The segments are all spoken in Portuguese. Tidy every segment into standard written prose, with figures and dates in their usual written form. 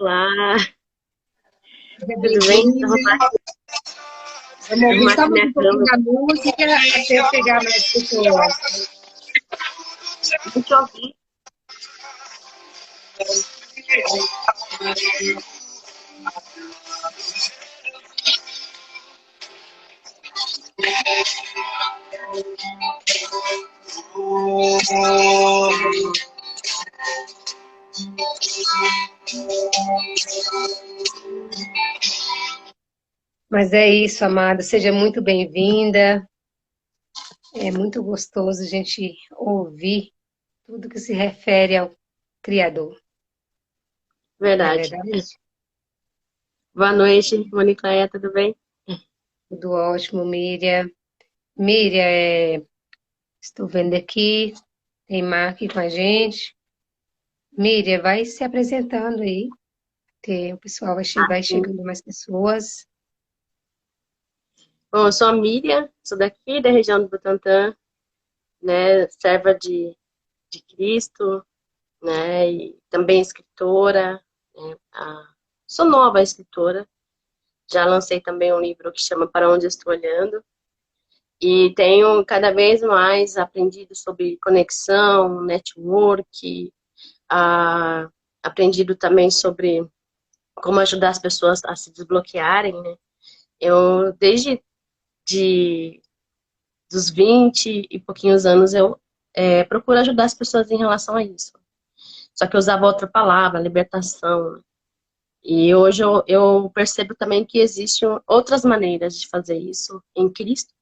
Olá, Seja tudo bem? bem-vinda. Vamos ouvir só mais Minha um pouquinho cama. da música até chegar mais pessoas. Deixa eu ouvir. Mas é isso, amada. Seja muito bem-vinda. É muito gostoso a gente ouvir tudo que se refere ao Criador. Não é Verdade. verdade? Boa noite, Monicleia, tudo bem? Tudo ótimo, Miriam. Miriam, estou vendo aqui, tem Mark com a gente. Miriam, vai se apresentando aí, que o pessoal vai Sim. chegando mais pessoas. Bom, eu sou a Miriam, sou daqui da região do Butantã, né, serva de Cristo, né, e também escritora, né, sou nova escritora, já lancei também um livro que chama Para Onde Estou Olhando, e tenho cada vez mais aprendido sobre conexão, network, aprendido também sobre como ajudar as pessoas a se desbloquearem, né? Eu, desde de, dos 20 e pouquinhos anos, eu procuro ajudar as pessoas em relação a isso. Só que eu usava outra palavra, libertação, né? E hoje eu percebo também que existem outras maneiras de fazer isso em Cristo.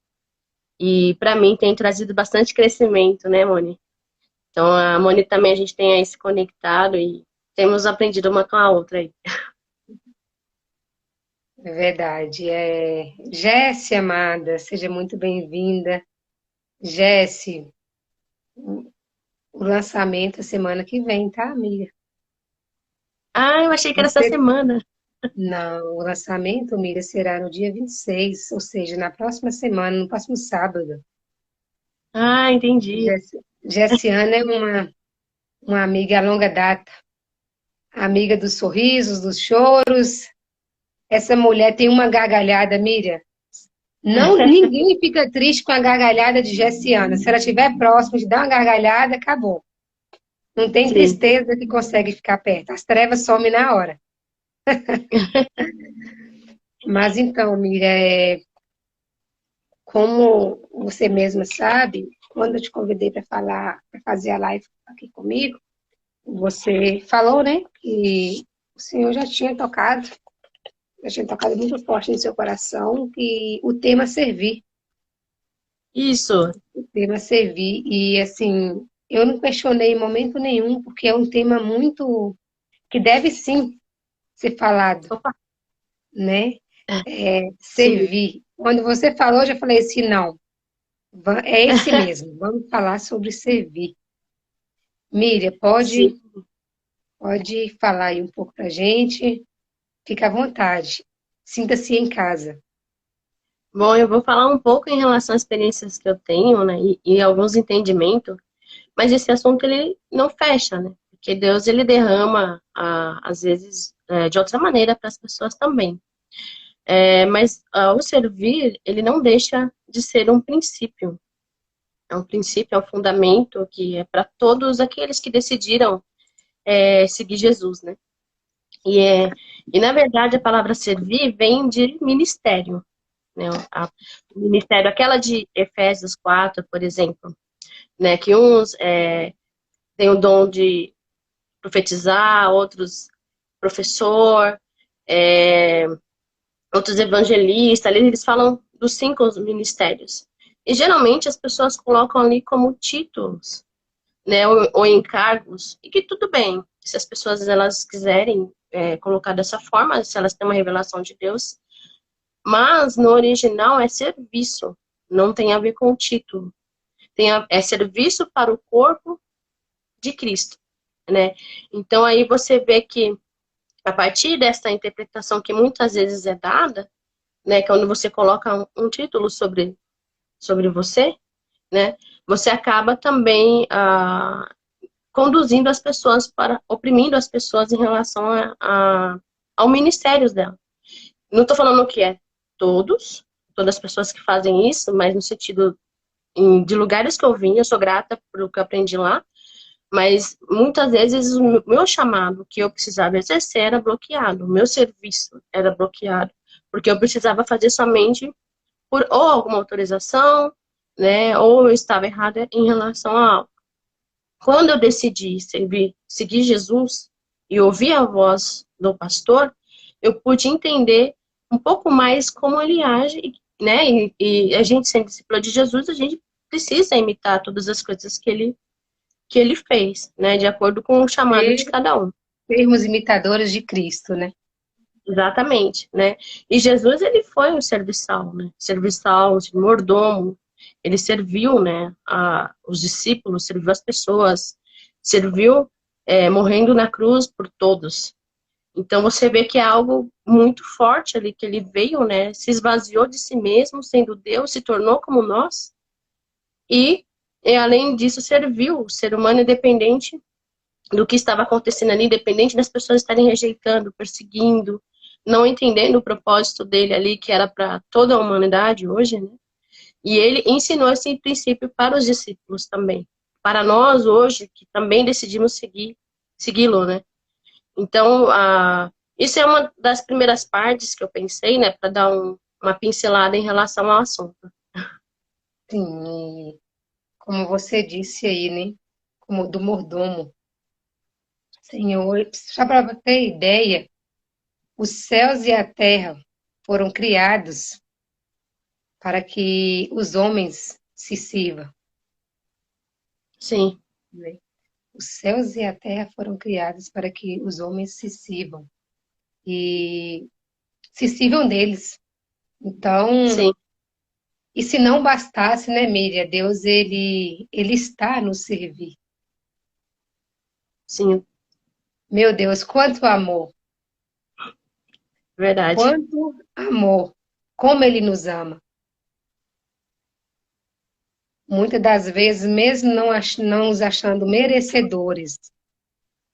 E para mim tem trazido bastante crescimento, né, Moni? Então a Moni também, a gente tem aí se conectado e temos aprendido uma com a outra aí. É verdade. Jesse, amada, seja muito bem-vinda. Jesse, o lançamento é semana que vem, tá, amiga? Ah, eu achei que era essa Você... semana. Não, o lançamento, amiga, será no dia 26, ou seja, na próxima semana, no próximo sábado. Ah, entendi. Jessiana é uma amiga a longa data, amiga dos sorrisos, dos choros. Essa mulher tem uma gargalhada, Miriam. Não, ninguém fica triste com a gargalhada de Jessiana. Se ela estiver próxima de dar uma gargalhada, acabou. Não tem Sim. tristeza que consegue ficar perto. As trevas somem na hora. Mas então, Miriam, como você mesma sabe, quando eu te convidei para falar, para fazer a live aqui comigo, você falou, né, que o Senhor já tinha tocado muito forte no seu coração, que o tema servir. Isso. O tema servir. E assim, eu não questionei em momento nenhum, porque é um tema muito que deve sim ser falado, Opa. né? Sim. Servir. Quando você falou, eu já falei assim, não, é esse mesmo, vamos falar sobre servir. Miriam, Sim. pode falar aí um pouco pra gente, fica à vontade, sinta-se em casa. Bom, eu vou falar um pouco em relação às experiências que eu tenho, né, e alguns entendimentos, mas esse assunto ele não fecha, né? Porque Deus ele derrama, às vezes, de outra maneira para as pessoas também. Mas o servir, ele não deixa de ser um princípio. É um princípio, é um fundamento que é para todos aqueles que decidiram seguir Jesus, né? E, e, na verdade, a palavra servir vem de ministério, né? O ministério, aquela de Efésios 4, por exemplo, né? Que uns têm o dom de profetizar, outros professor, é, outros evangelistas, ali eles falam dos 5 ministérios. E geralmente as pessoas colocam ali como títulos, né, ou encargos, e que tudo bem, se as pessoas elas quiserem colocar dessa forma, se elas têm uma revelação de Deus, mas no original é serviço, não tem a ver com o título, é serviço para o corpo de Cristo, né? Então aí você vê que a partir dessa interpretação que muitas vezes é dada, né, quando você coloca um título sobre sobre você, né? Você acaba também conduzindo as pessoas oprimindo as pessoas em relação ao ministério dela. Não estou falando que é todas as pessoas que fazem isso, mas no sentido de lugares que eu vim, eu sou grata pelo que eu aprendi lá, mas muitas vezes o meu chamado que eu precisava exercer era bloqueado, o meu serviço era bloqueado, porque eu precisava fazer somente por ou alguma autorização, né, ou eu estava errada em relação a algo. Quando eu decidi seguir Jesus e ouvir a voz do pastor, eu pude entender um pouco mais como ele age, né? E a gente, sendo discípula de Jesus, a gente precisa imitar todas as coisas que ele fez, né? De acordo com o chamado de cada um. Sermos imitadores de Cristo, né? Exatamente, né? E Jesus, ele foi um serviçal, né? Serviçal, mordomo. Ele serviu, né? Os discípulos, serviu as pessoas, serviu morrendo na cruz por todos. Então você vê que é algo muito forte ali, que ele veio, né? Se esvaziou de si mesmo, sendo Deus, se tornou como nós. E além disso, serviu o ser humano independente do que estava acontecendo ali, independente das pessoas estarem rejeitando, perseguindo, não entendendo o propósito dele ali, que era para toda a humanidade hoje, né? E ele ensinou esse princípio para os discípulos também. Para nós hoje, que também decidimos segui-lo, né? Então, isso é uma das primeiras partes que eu pensei, né? Para dar uma pincelada em relação ao assunto. Sim, como você disse aí, né? Como do mordomo. Senhor, só para ter ideia, os céus e a terra foram criados para que os homens se sirvam, Sim, né? Os céus e a terra foram criados para que os homens se sirvam e se sirvam deles. Então, sim, e se não bastasse, né, Miriam? Deus, ele está a nos servir. sim, Meu Deus, quanto amor! verdade. Quanto amor! Como ele nos ama! Muitas das vezes, mesmo não nos achando merecedores.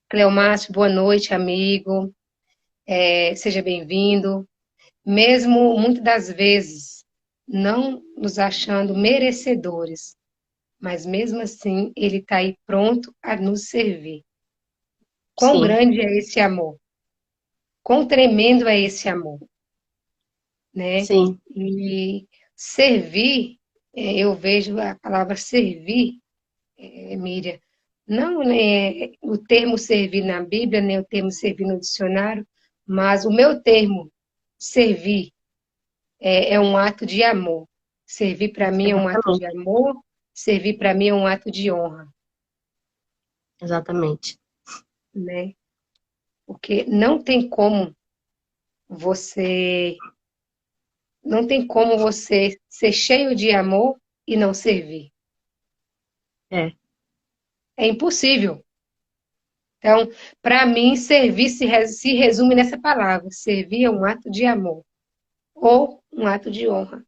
Cleomárcio, boa noite, amigo. Seja bem-vindo. Mesmo, muitas das vezes, não nos achando merecedores, mas mesmo assim, ele está aí pronto a nos servir. Quão Sim, grande é esse amor? Quão tremendo é esse amor, né? sim, E servir, eu vejo a palavra servir, Miriam, não é o termo servir na Bíblia, nem o termo servir no dicionário, mas o meu termo servir é um ato de amor. Servir para mim é um ato de exatamente, amor, servir para mim é um ato de honra, exatamente. né? Porque você não tem como você ser cheio de amor e não servir. É, É impossível. Então, para mim, servir se resume nessa palavra. Servir é um ato de amor ou um ato de honra.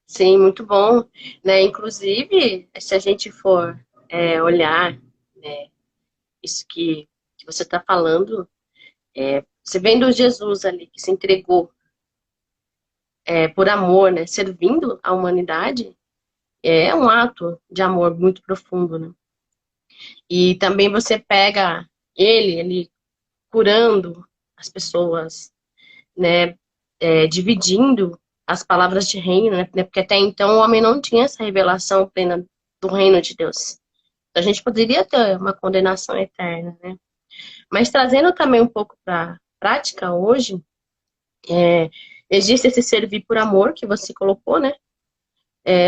sim, muito bom, né? Inclusive, se a gente for olhar, né, isso que você está falando, você vendo Jesus ali, que se entregou por amor, né, servindo a humanidade, é um ato de amor muito profundo, né? E também você pega ele curando as pessoas, né, dividindo as palavras de reino, né? Porque até então o homem não tinha essa revelação plena do reino de Deus. Então, a gente poderia ter uma condenação eterna, né? Mas trazendo também um pouco para a prática hoje, é, existe esse servir por amor que você colocou, né?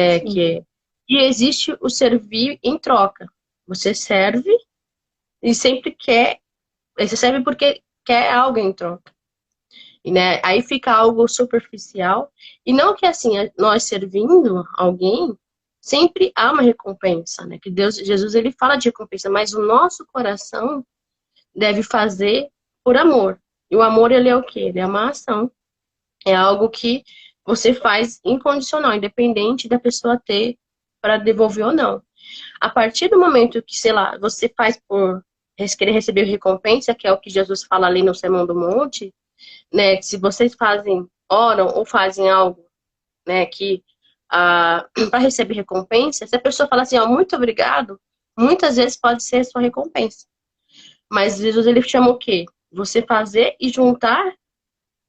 Sim, E existe o servir em troca. Você serve e sempre quer, você serve porque quer algo em troca. E, né, aí fica algo superficial. E não que assim, nós servindo alguém, sempre há uma recompensa, né? Que Deus, Jesus, ele fala de recompensa, mas o nosso coração deve fazer por amor. E o amor, ele é o quê? Ele é uma ação. É algo que você faz incondicional, independente da pessoa ter para devolver ou não. A partir do momento que, sei lá, você faz por querer receber recompensa, que é o que Jesus fala ali no Sermão do Monte, né? Se vocês fazem, oram ou fazem algo, né, que para receber recompensa, se a pessoa fala assim, ó, muito obrigado, muitas vezes pode ser a sua recompensa. Mas Jesus, ele chama o quê? Você fazer e juntar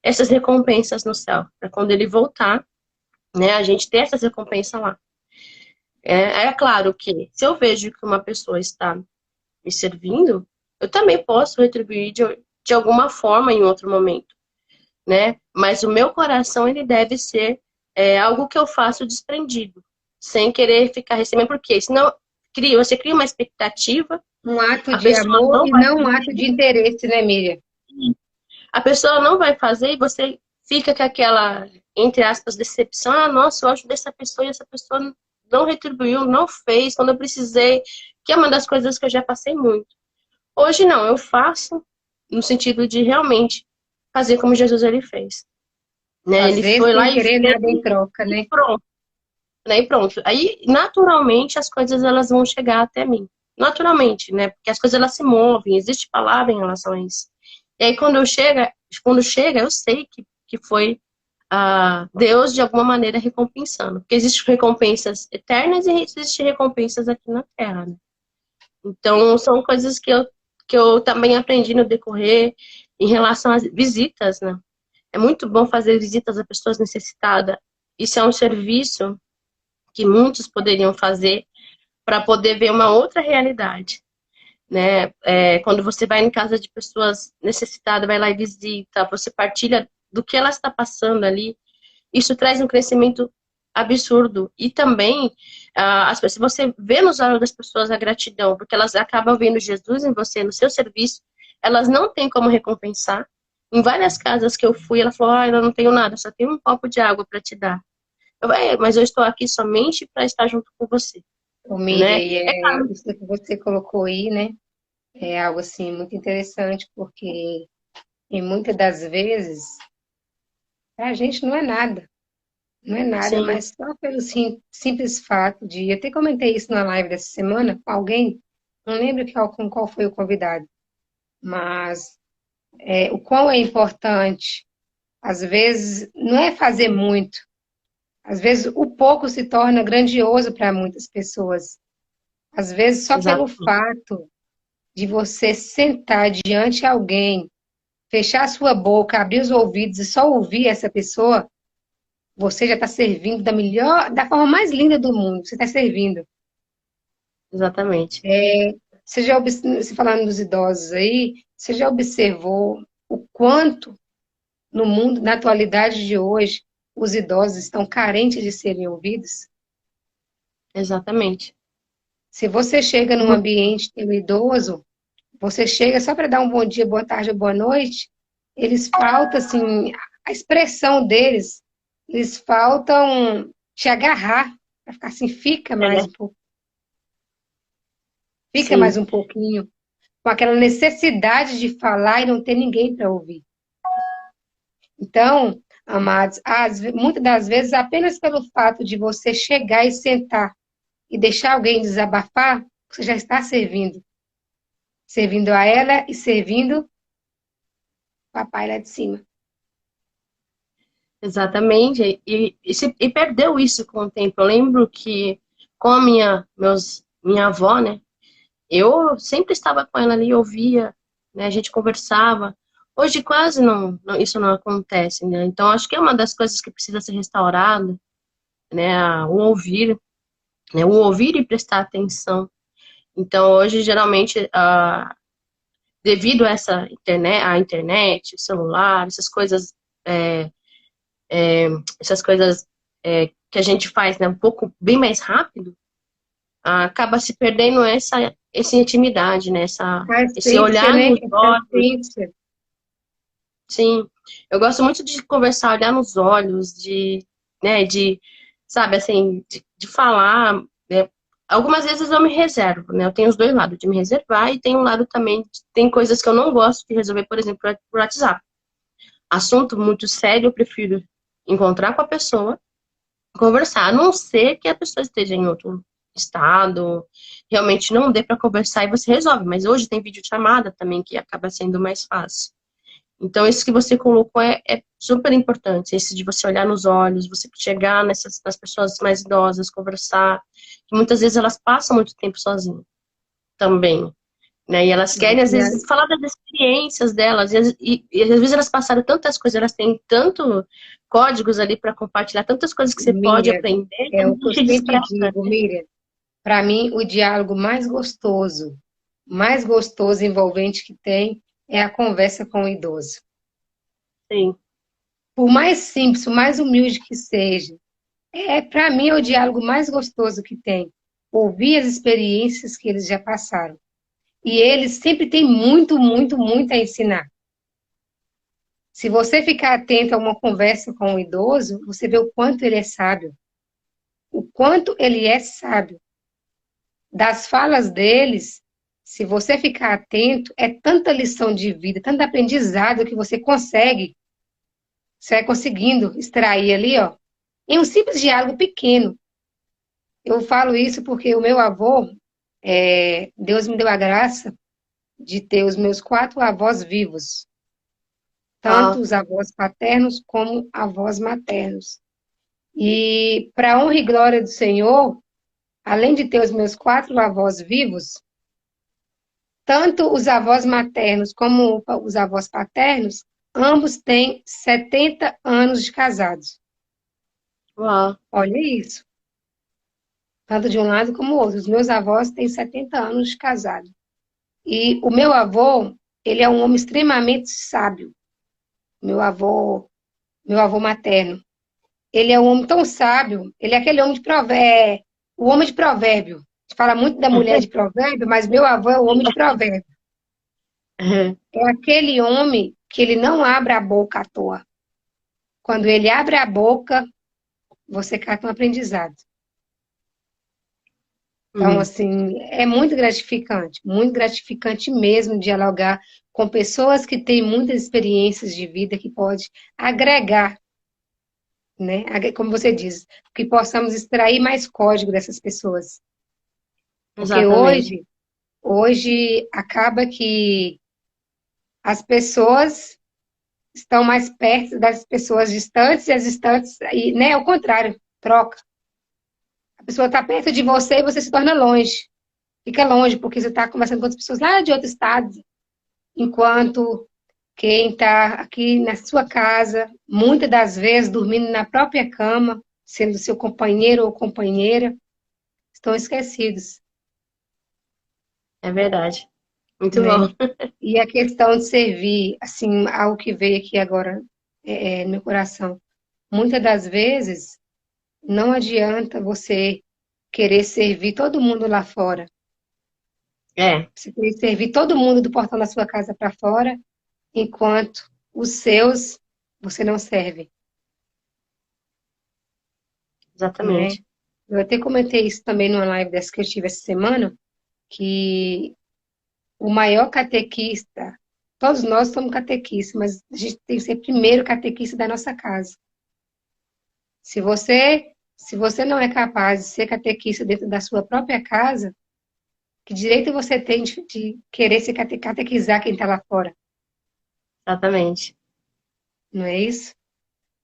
essas recompensas no céu, para quando ele voltar, né, a gente ter essas recompensas lá. É claro que se eu vejo que uma pessoa está me servindo, eu também posso retribuir de alguma forma em outro momento, né? Mas o meu coração, ele deve ser algo que eu faço desprendido, sem querer ficar recebendo, porque senão você cria uma expectativa, Um ato a de pessoa amor não e vai não um ato de fazer, interesse, né, Miriam? a pessoa não vai fazer e você fica com aquela, entre aspas, decepção. Ah, nossa, eu ajudei essa pessoa e essa pessoa não retribuiu, não fez quando eu precisei, que é uma das coisas que eu já passei muito. Hoje não, eu faço no sentido de realmente fazer como Jesus ele fez, né? Ele Fazer foi lá sem e querer fez nada em troca, e né? pronto, né? E pronto. Aí, naturalmente, as coisas elas vão chegar até mim. Naturalmente, né? Porque as coisas elas se movem, existe palavra em relação a isso. E aí, quando chega, eu sei que foi Deus, de alguma maneira, recompensando. Porque existem recompensas eternas e existem recompensas aqui na Terra, né? Então, são coisas que eu também aprendi no decorrer em relação às visitas, né? É muito bom fazer visitas a pessoas necessitadas. Isso é um serviço que muitos poderiam fazer para poder ver uma outra realidade, né? Quando você vai em casa de pessoas necessitadas, vai lá e visita, você partilha do que ela está passando ali, isso traz um crescimento absurdo. E também, se você vê nos olhos das pessoas a gratidão, porque elas acabam vendo Jesus em você, no seu serviço, elas não têm como recompensar. Em várias casas que eu fui, ela falou, eu não tenho nada, só tenho um copo de água para te dar. Mas eu estou aqui somente para estar junto com você, Ô, Miriam, né? e É claro, isso que você colocou aí, né? É algo assim muito interessante, porque em muitas das vezes a gente não é nada, não é nada, sim, mas só pelo simples fato de. Eu até comentei isso na live dessa semana com alguém, não lembro com qual foi o convidado, mas o quão é importante, às vezes, não é fazer muito, às vezes o pouco se torna grandioso para muitas pessoas. Às vezes, só pelo exatamente, fato de você sentar diante de alguém, fechar sua boca, abrir os ouvidos e só ouvir essa pessoa, você já está servindo da forma mais linda do mundo. Você está servindo. exatamente. Você já, você falando dos idosos aí, você já observou o quanto no mundo, na atualidade de hoje, os idosos estão carentes de serem ouvidos? Exatamente. Se você chega num ambiente que tem um idoso, você chega só para dar um bom dia, boa tarde, boa noite, eles faltam, assim, a expressão deles, eles faltam te agarrar, para ficar assim, É, fica mais sim, um pouquinho, com aquela necessidade de falar e não ter ninguém para ouvir. Então, amados, muitas das vezes, apenas pelo fato de você chegar e sentar e deixar alguém desabafar, você já está servindo. Servindo a ela e servindo o papai lá de cima. exatamente. E perdeu isso com o tempo. Eu lembro que com a minha avó, né? Eu sempre estava com ela ali, ouvia, né? A gente conversava. Hoje quase isso não acontece, né? Então acho que é uma das coisas que precisa ser restaurada, né? O ouvir e prestar atenção. Então hoje geralmente devido a a internet, o celular, é, essas coisas que a gente faz, né, um pouco bem mais rápido, acaba se perdendo essa intimidade, né, A esse essência, olhar né? nos Essa olhos. essência. Sim, eu gosto muito de conversar, olhar nos olhos, né, sabe, assim, de falar, né. Algumas vezes eu me reservo, né, eu tenho os dois lados, de me reservar e tem um lado também, tem coisas que eu não gosto de resolver, por exemplo, por WhatsApp. Assunto muito sério, eu prefiro encontrar com a pessoa, conversar, a não ser que a pessoa esteja em outro estado, realmente não dê para conversar e você resolve. Mas hoje tem videochamada também que acaba sendo mais fácil. Então, isso que você colocou é super importante, esse de você olhar nos olhos, você chegar nas pessoas mais idosas, conversar, que muitas vezes elas passam muito tempo sozinhas também, né? E elas querem, às vezes, falar das experiências delas, e às vezes elas passaram tantas coisas, elas têm tanto códigos ali para compartilhar, tantas coisas que você pode Miriam, aprender, que é a o que eu gente sempre despreza, digo, né? Miriam. Para mim, o diálogo mais gostoso e envolvente que tem é a conversa com o idoso. Sim, Por mais simples, por mais humilde que seja, para mim é o diálogo mais gostoso que tem. Ouvir as experiências que eles já passaram. E eles sempre têm muito, muito, muito a ensinar. Se você ficar atento a uma conversa com um idoso, você vê o quanto ele é sábio. O quanto ele é sábio. Das falas deles, se você ficar atento, é tanta lição de vida, tanto aprendizado que você vai conseguindo extrair ali, ó, em um simples diálogo pequeno. Eu falo isso porque o meu avô, Deus me deu a graça de ter os meus 4 avós vivos, tanto ah, os avós paternos como avós maternos. E para honra e glória do Senhor, além de ter os meus 4 avós vivos, tanto os avós maternos como os avós paternos, ambos têm 70 anos de casados. uau, Olha isso. Tanto de um lado como o outro. Os meus avós têm 70 anos de casado. E o meu avô, ele é um homem extremamente sábio. Meu avô materno. Ele é um homem tão sábio, ele é aquele homem de provérbio, o homem de provérbio. A gente fala muito da mulher de provérbio, mas meu avô é o homem de provérbio. É aquele homem que ele não abre a boca à toa. Quando ele abre a boca, você cata um aprendizado. Então, Uhum. assim, é muito gratificante mesmo dialogar com pessoas que têm muitas experiências de vida que pode agregar, né? Como você diz, que possamos extrair mais código dessas pessoas. Porque Exatamente. hoje acaba que as pessoas estão mais perto das pessoas distantes e as distantes, e, né, ao contrário, troca. A pessoa está perto de você e você se torna longe. Fica longe, porque você está conversando com outras pessoas lá de outro estado, enquanto quem está aqui na sua casa, muitas das vezes dormindo na própria cama, sendo seu companheiro ou companheira, estão esquecidos, É verdade. Muito né? bom. E a questão de servir, assim, algo que veio aqui agora no meu coração. Muitas das vezes, não adianta você querer servir todo mundo lá fora. É, Você querer servir todo mundo do portão da sua casa para fora, enquanto os seus você não serve, né? exatamente. Eu até comentei isso também numa live dessa que eu tive essa semana, que o maior catequista, todos nós somos catequistas, mas a gente tem que ser primeiro catequista da nossa casa. Se você não é capaz de ser catequista dentro da sua própria casa, que direito você tem de querer se catequizar quem está lá fora? Exatamente. Não é isso?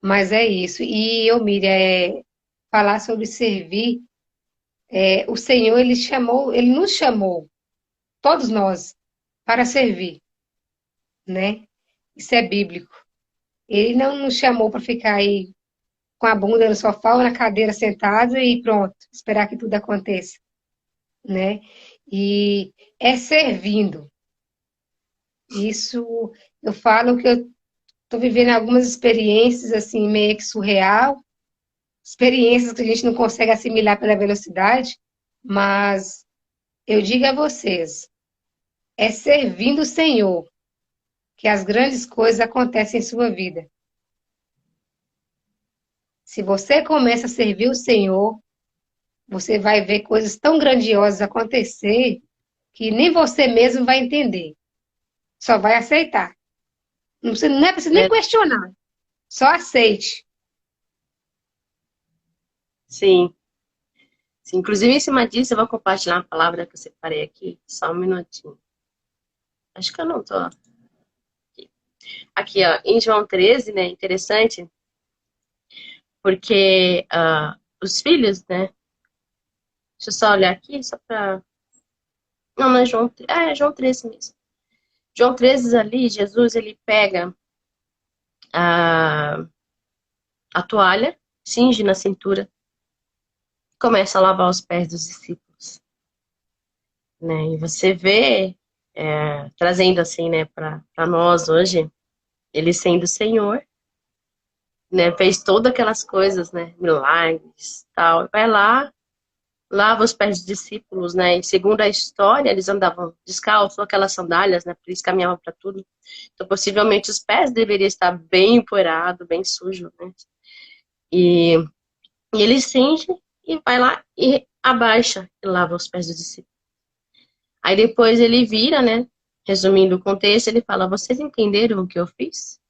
Mas é isso. E eu, Miriam, falar sobre servir, o Senhor, ele nos chamou, todos nós, para servir, né? Isso é bíblico. Ele não nos chamou para ficar aí com a bunda no sofá ou na cadeira sentado e pronto, esperar que tudo aconteça, né? E é servindo. Isso, eu falo que eu estou vivendo algumas experiências assim meio que surreal, experiências que a gente não consegue assimilar pela velocidade, mas eu digo a vocês, é servindo o Senhor que as grandes coisas acontecem em sua vida. Se você começa a servir o Senhor, você vai ver coisas tão grandiosas acontecer que nem você mesmo vai entender. Só vai aceitar. Não é preciso nem É, questionar. Só aceite. Sim. Sim. Inclusive, em cima disso, eu vou compartilhar uma palavra que eu separei aqui. Só um minutinho. Acho que eu não tô. Aqui, ó, em João 13, né? Interessante, porque os filhos, né? Deixa eu só olhar aqui, só pra. Não, não é João 13. É João 13 mesmo. João 13 ali, Jesus, ele pega a, a toalha, cinge na cintura, começa a lavar os pés dos discípulos, né? E você vê, trazendo assim, né, para nós hoje, ele sendo Senhor, né? Fez todas aquelas coisas, né? Milagres, tal. Vai lá, lava os pés dos discípulos, né? E segundo a história, eles andavam descalços, aquelas sandálias, né? Porque eles caminhavam para tudo. Então, possivelmente, os pés deveriam estar bem empoeirados, bem sujos, né? E, e ele cinge e vai lá e abaixa e lava os pés dos discípulos. Aí depois ele vira, né? Resumindo o contexto, ele fala: vocês entenderam o que eu fiz?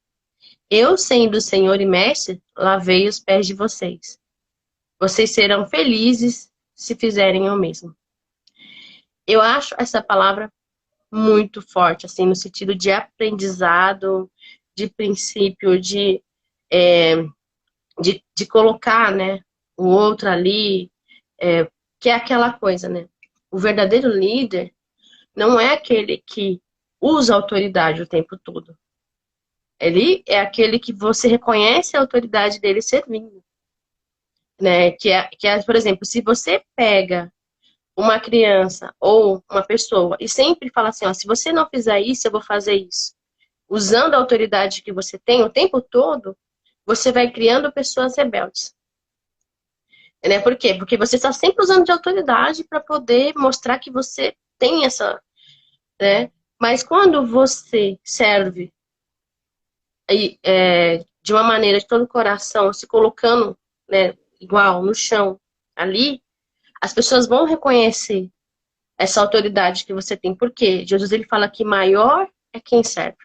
Eu, sendo Senhor e Mestre, lavei os pés de vocês. Vocês serão felizes se fizerem o mesmo. Eu acho essa palavra muito forte, assim, no sentido de aprendizado, de princípio, é, de colocar, né, o outro ali, que é aquela coisa, né? O verdadeiro líder não é aquele que usa a autoridade o tempo todo. Ele é aquele que você reconhece a autoridade dele servindo, né? Por exemplo, se você pega uma criança ou uma pessoa e sempre fala assim, ó, se você não fizer isso, eu vou fazer isso. Usando a autoridade que você tem o tempo todo, você vai criando pessoas rebeldes. Né? Por quê? Porque você está sempre usando de autoridade para poder mostrar que você tem essa, né? Mas quando você serve de uma maneira de todo o coração, se colocando, né, igual no chão, ali, as pessoas vão reconhecer essa autoridade que você tem. Por quê? Jesus ele fala que maior é quem serve.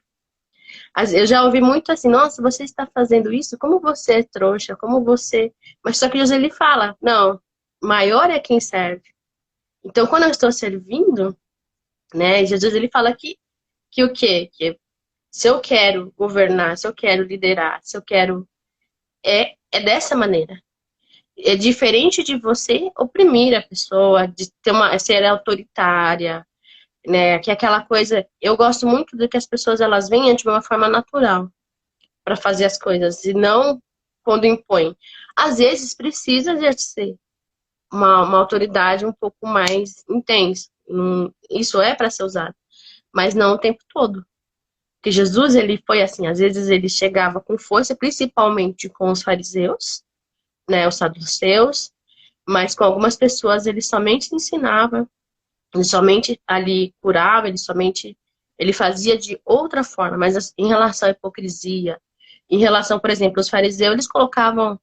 Eu já ouvi muito assim, nossa, você está fazendo isso? Como você é trouxa? Como você... Mas só que Jesus ele fala, não, maior é quem serve. Então, quando eu estou servindo, né, Jesus ele fala que o quê? Que se eu quero governar, se eu quero liderar, se eu quero... É dessa maneira. É diferente de você oprimir a pessoa, de ter ser autoritária, né? Que é aquela coisa... Eu gosto muito de que as pessoas elas venham de uma forma natural para fazer as coisas e não quando impõe. Às vezes precisa exercer uma autoridade um pouco mais intensa. Isso é para ser usado, mas não o tempo todo. Porque Jesus, ele foi assim, às vezes ele chegava com força, principalmente com os fariseus, né, os saduceus, mas com algumas pessoas ele somente ensinava, ele somente ali curava, ele fazia de outra forma, mas em relação à hipocrisia, em relação, por exemplo, os fariseus, eles roubavam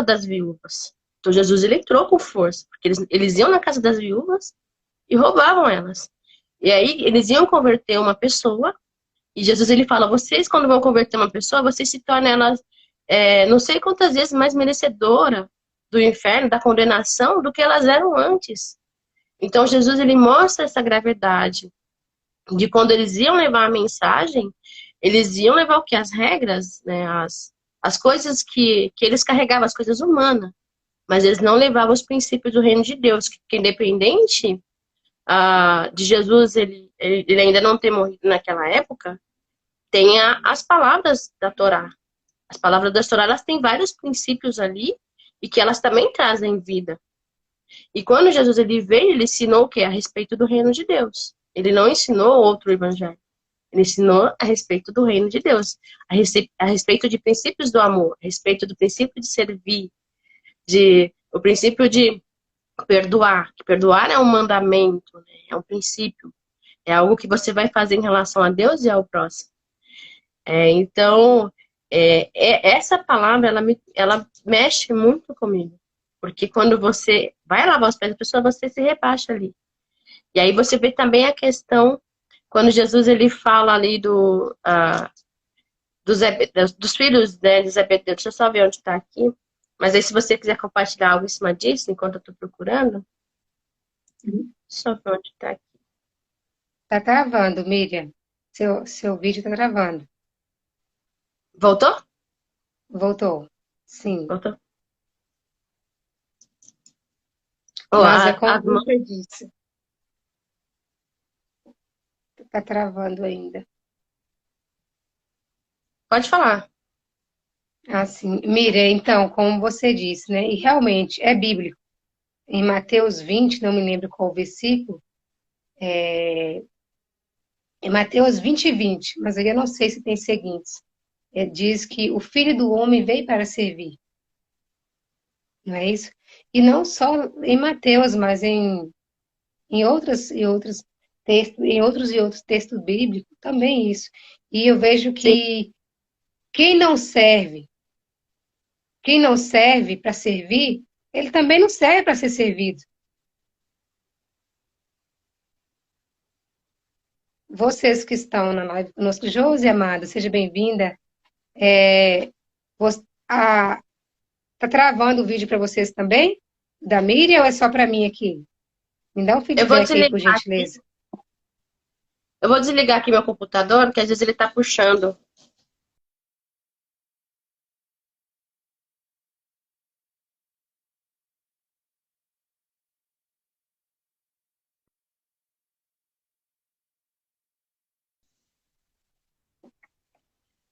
das viúvas. Então Jesus, ele entrou com força, porque eles iam na casa das viúvas e roubavam elas. E aí eles iam converter uma pessoa, e Jesus, ele fala, vocês quando vão converter uma pessoa, vocês se tornam elas, não sei quantas vezes mais merecedora do inferno, da condenação, do que elas eram antes. Então Jesus, ele mostra essa gravidade de quando eles iam levar a mensagem, eles iam levar o que? As regras, né? As coisas que eles carregavam, as coisas humanas. Mas eles não levavam os princípios do reino de Deus, que independente de Jesus, ele ainda não ter morrido naquela época, tem as palavras da Torá. As palavras da Torá, elas têm vários princípios ali, e que elas também trazem vida. E quando Jesus ele veio, ele ensinou o quê? A respeito do reino de Deus. Ele não ensinou outro evangelho. Ele ensinou a respeito do reino de Deus, a respeito de princípios do amor, a respeito do princípio de servir, o princípio de perdoar. Que perdoar é um mandamento, né? É um princípio. É algo que você vai fazer em relação a Deus e ao próximo. Então, essa palavra, ela mexe muito comigo. Porque quando você vai lavar os pés da pessoa, você se rebaixa ali. E aí você vê também a questão, quando Jesus ele fala ali dos filhos, né, de Zebedeu. Deixa eu só ver onde está aqui. Mas aí, se você quiser compartilhar algo em cima disso, enquanto eu tô procurando, só pra onde tá aqui. Tá travando, Miriam. Seu vídeo tá travando. Voltou? Voltou. Sim. Voltou. Oh, Mas é como as mãos. você disse. Tá travando ainda. Pode falar. Assim, Miriam, então, como você disse, né? E realmente é bíblico. Em Mateus 20, não me lembro qual o versículo, é Mateus 20 e 20, mas aí eu não sei se tem seguintes. Diz que o Filho do Homem veio para servir, não é isso? E não só em Mateus, mas em outros textos, em outros e outros textos bíblicos, também isso. E eu vejo Sim. que quem não serve, quem não serve para servir, ele também não serve para ser servido. Vocês que estão na live conosco, Josi, amada, seja bem-vinda. É, tá travando o vídeo para vocês também? Da Miriam ou é só para mim aqui? Me dá um Eu vou feedback aí, por desligar aqui. gentileza. Eu vou desligar aqui meu computador, porque às vezes ele tá puxando.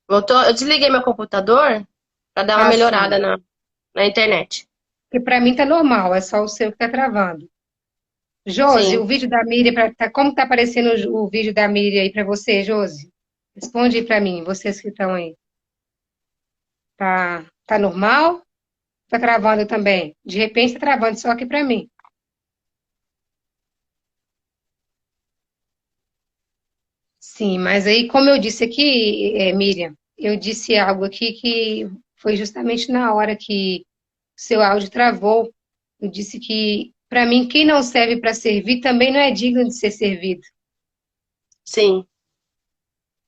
Voltou? Eu desliguei meu computador para dar uma melhorada Assim, na internet. porque para mim tá normal, é só o seu que tá travando. Josi, o Sim. vídeo da Miriam, como tá aparecendo o vídeo da Miriam aí para você, Josi? Responde aí para mim, vocês que estão aí. Tá normal? Tá travando também? De repente tá travando só aqui para mim. Sim, mas aí, como eu disse aqui, Miriam, eu disse algo aqui que foi justamente na hora que o seu áudio travou. Eu disse que, para mim, quem não serve para servir também não é digno de ser servido, Sim.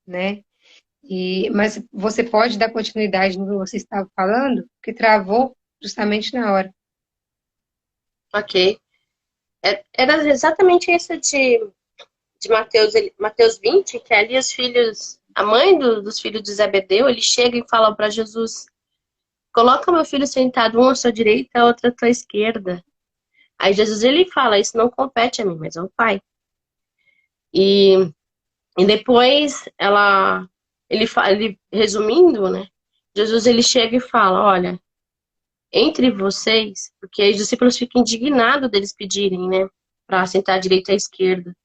né? Mas você pode dar continuidade no que você estava falando, que travou justamente na hora. Ok. Era exatamente isso de Mateus, Mateus 20, que ali os filhos, a mãe dos filhos de Zebedeu, ele chega e fala para Jesus: coloca meu filho sentado, um à sua direita, outro à tua esquerda. Aí Jesus ele fala: isso não compete a mim, mas ao Pai. E, e depois ele resumindo, né? Jesus ele chega e fala: olha, entre vocês, porque os discípulos ficam indignados deles pedirem, né, para sentar à direita e à esquerda.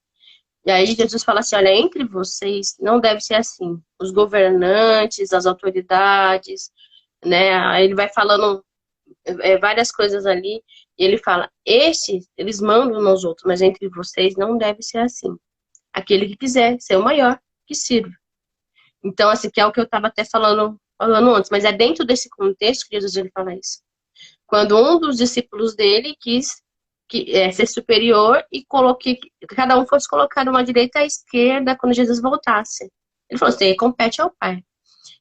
E aí Jesus fala assim: olha, entre vocês não deve ser assim. Os governantes, as autoridades, né? Aí ele vai falando várias coisas ali. E ele fala: estes, eles mandam nos outros, mas entre vocês não deve ser assim. Aquele que quiser ser o maior, que sirva. Então, assim, que é o que eu estava até falando antes, mas é dentro desse contexto que Jesus ele fala isso. Quando um dos discípulos dele quis ser superior e coloquei cada um fosse colocado uma direita à esquerda quando Jesus voltasse. Ele falou assim: compete ao Pai.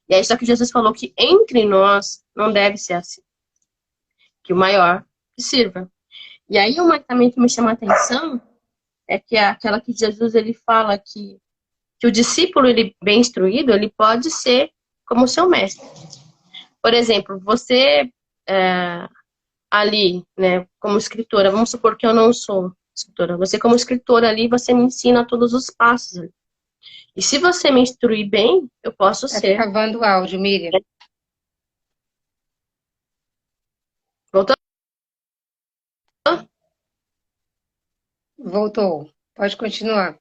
E aí só que Jesus falou que entre nós não deve ser assim, que o maior que sirva. E aí uma também que me chama a atenção é que é aquela que Jesus ele fala que o discípulo ele bem instruído ele pode ser como seu mestre. Por exemplo, você ali, né, como escritora, vamos supor que eu não sou escritora, você como escritora ali, você me ensina todos os passos ali. E se você me instruir bem, eu posso Tá ser. travando o áudio, Miriam. Voltou? Voltou. Pode continuar.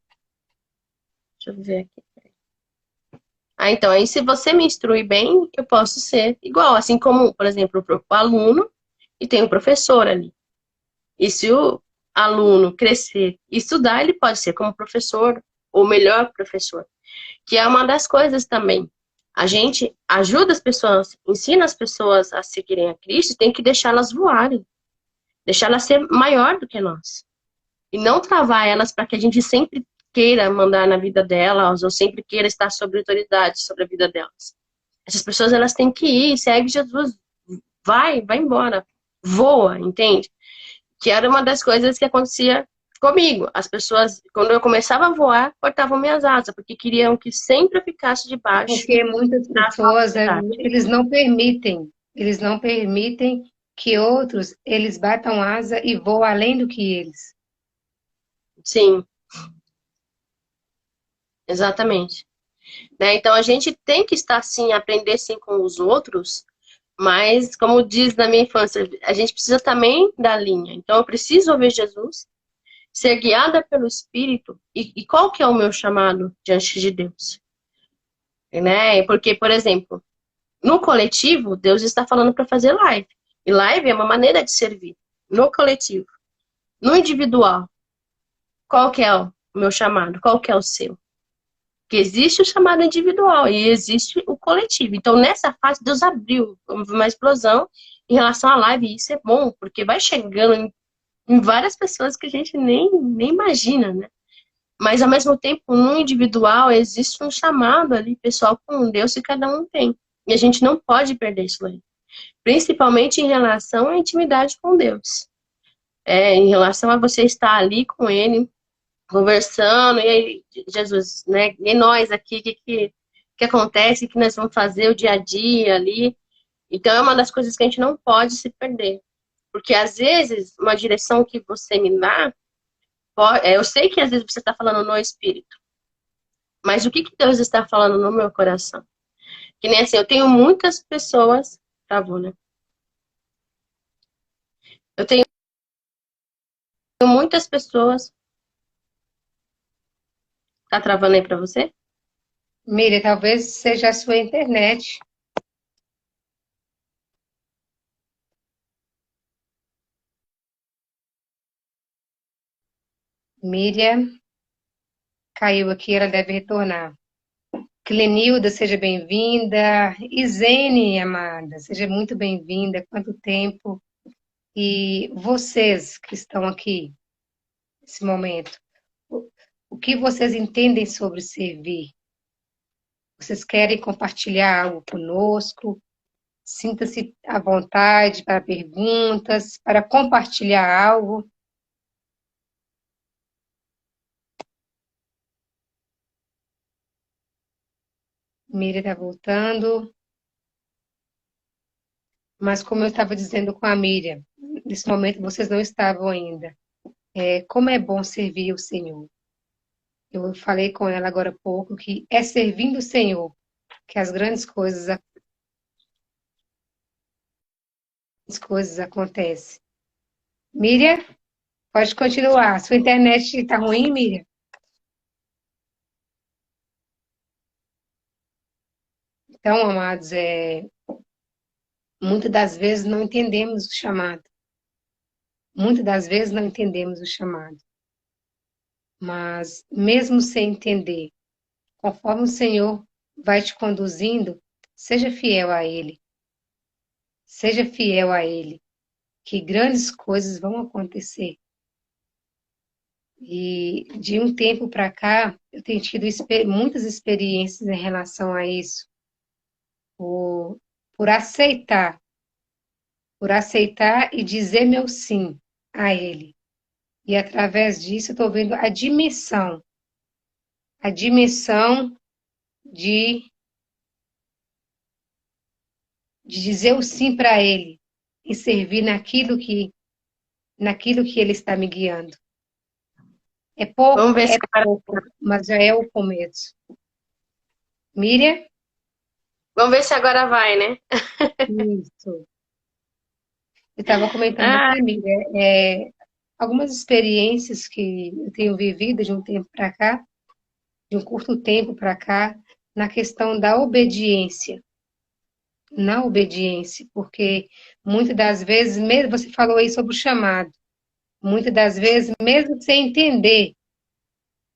Deixa eu ver aqui. Então, aí se você me instruir bem, eu posso ser igual, assim como, por exemplo, o aluno e tem o professor ali. E se o aluno crescer e estudar, ele pode ser como professor, ou melhor professor. Que é uma das coisas também. A gente ajuda as pessoas, ensina as pessoas a seguirem a Cristo, tem que deixá-las voarem, deixá-las ser maior do que nós. E não travar elas para que a gente sempre queira mandar na vida delas, ou sempre queira estar sob autoridade sobre a vida delas. Essas pessoas, elas têm que ir, segue Jesus, vai embora, voa, entende? Que era uma das coisas que acontecia comigo. As pessoas, quando eu começava a voar, cortavam minhas asas, porque queriam que sempre eu ficasse debaixo Porque muitas da pessoas, autoridade. eles não permitem que outros, eles batam asa e voam além do que eles. Sim, exatamente. Né? Então a gente tem que estar sim, aprender sim com os outros, mas como diz na minha infância, a gente precisa também da linha. Então eu preciso ouvir Jesus, ser guiada pelo Espírito, e qual que é o meu chamado diante de Deus? Né? Porque, por exemplo, no coletivo, Deus está falando para fazer live. E live é uma maneira de servir. No coletivo. No individual, qual que é o meu chamado? Qual que é o seu? Que existe o chamado individual e existe o coletivo. Então, nessa fase, Deus abriu uma explosão em relação à live. E isso é bom, porque vai chegando em várias pessoas que a gente nem imagina, né? Mas, ao mesmo tempo, no individual, existe um chamado ali, pessoal, com Deus, que cada um tem. E a gente não pode perder isso aí. Principalmente em relação à intimidade com Deus. Em relação a você estar ali com Ele, conversando, e aí, Jesus, né? E nós aqui, que acontece, o que nós vamos fazer o dia a dia ali. Então, é uma das coisas que a gente não pode se perder. Porque, às vezes, uma direção que você me dá, eu sei que às vezes você está falando no Espírito, mas o que Deus está falando no meu coração? Que nem assim, eu tenho muitas pessoas, travou, né? Eu tenho muitas pessoas, tá travando aí para você? Mire, talvez seja a sua internet. Miriam caiu aqui, ela deve retornar. Clenilda, seja bem-vinda. Isene, amada, seja muito bem-vinda. Quanto tempo. E vocês que estão aqui nesse momento, o que vocês entendem sobre servir? Vocês querem compartilhar algo conosco? Sinta-se à vontade para perguntas, para compartilhar algo. Miriam está voltando. Mas como eu estava dizendo com a Miriam, nesse momento vocês não estavam ainda. Como é bom servir o Senhor. Eu falei com ela agora há pouco que é servindo o Senhor que as coisas acontecem. Miriam, pode continuar. Sua internet está ruim, Miriam? Então, amados, muitas das vezes não entendemos o chamado. Muitas das vezes não entendemos o chamado. Mas, mesmo sem entender, conforme o Senhor vai te conduzindo, seja fiel a Ele. Seja fiel a Ele, que grandes coisas vão acontecer. E de um tempo para cá, eu tenho tido muitas experiências em relação a isso, por, por aceitar e dizer meu sim a Ele. E através disso, eu estou vendo a dimensão de dizer o sim para Ele e servir naquilo que Ele está me guiando. Vamos ver se É agora, pouco, mas já é o começo. Miriam? vamos ver se agora vai, né? Isso. Eu estava comentando com Ah, a Miriam, algumas experiências que eu tenho vivido de um tempo para cá, de um curto tempo para cá, na questão da obediência. Na obediência, porque muitas das vezes, mesmo você falou aí sobre o chamado, muitas das vezes, mesmo sem entender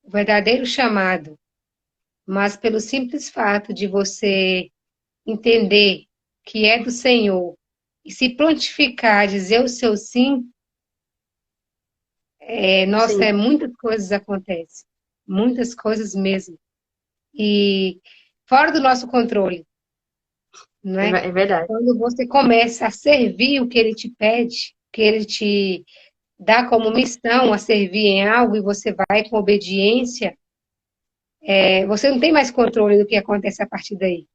o verdadeiro chamado, mas pelo simples fato de você entender que é do Senhor e se prontificar a dizer o seu sim, sim. nossa, muitas coisas acontecem, muitas coisas mesmo. E fora do nosso controle, não É, é? é verdade. Quando você começa a servir o que ele te pede, que ele te dá como missão a servir em algo e você vai com obediência, você não tem mais controle do que acontece a partir daí,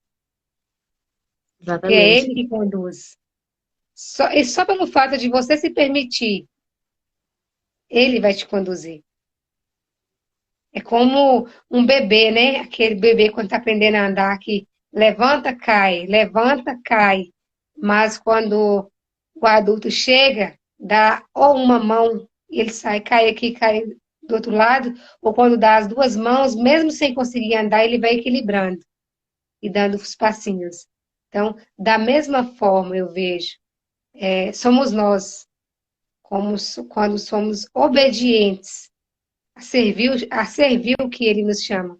porque é Exatamente. ele que conduz. E só pelo fato de você se permitir, ele vai te conduzir. É como um bebê, né? Aquele bebê quando está aprendendo a andar que levanta, cai. Mas quando o adulto chega, dá ou uma mão e ele sai, cai aqui, cai do outro lado, ou quando dá as duas mãos, mesmo sem conseguir andar, ele vai equilibrando e dando os passinhos. Então, da mesma forma, eu vejo, somos nós, quando somos obedientes a servir o que ele nos chama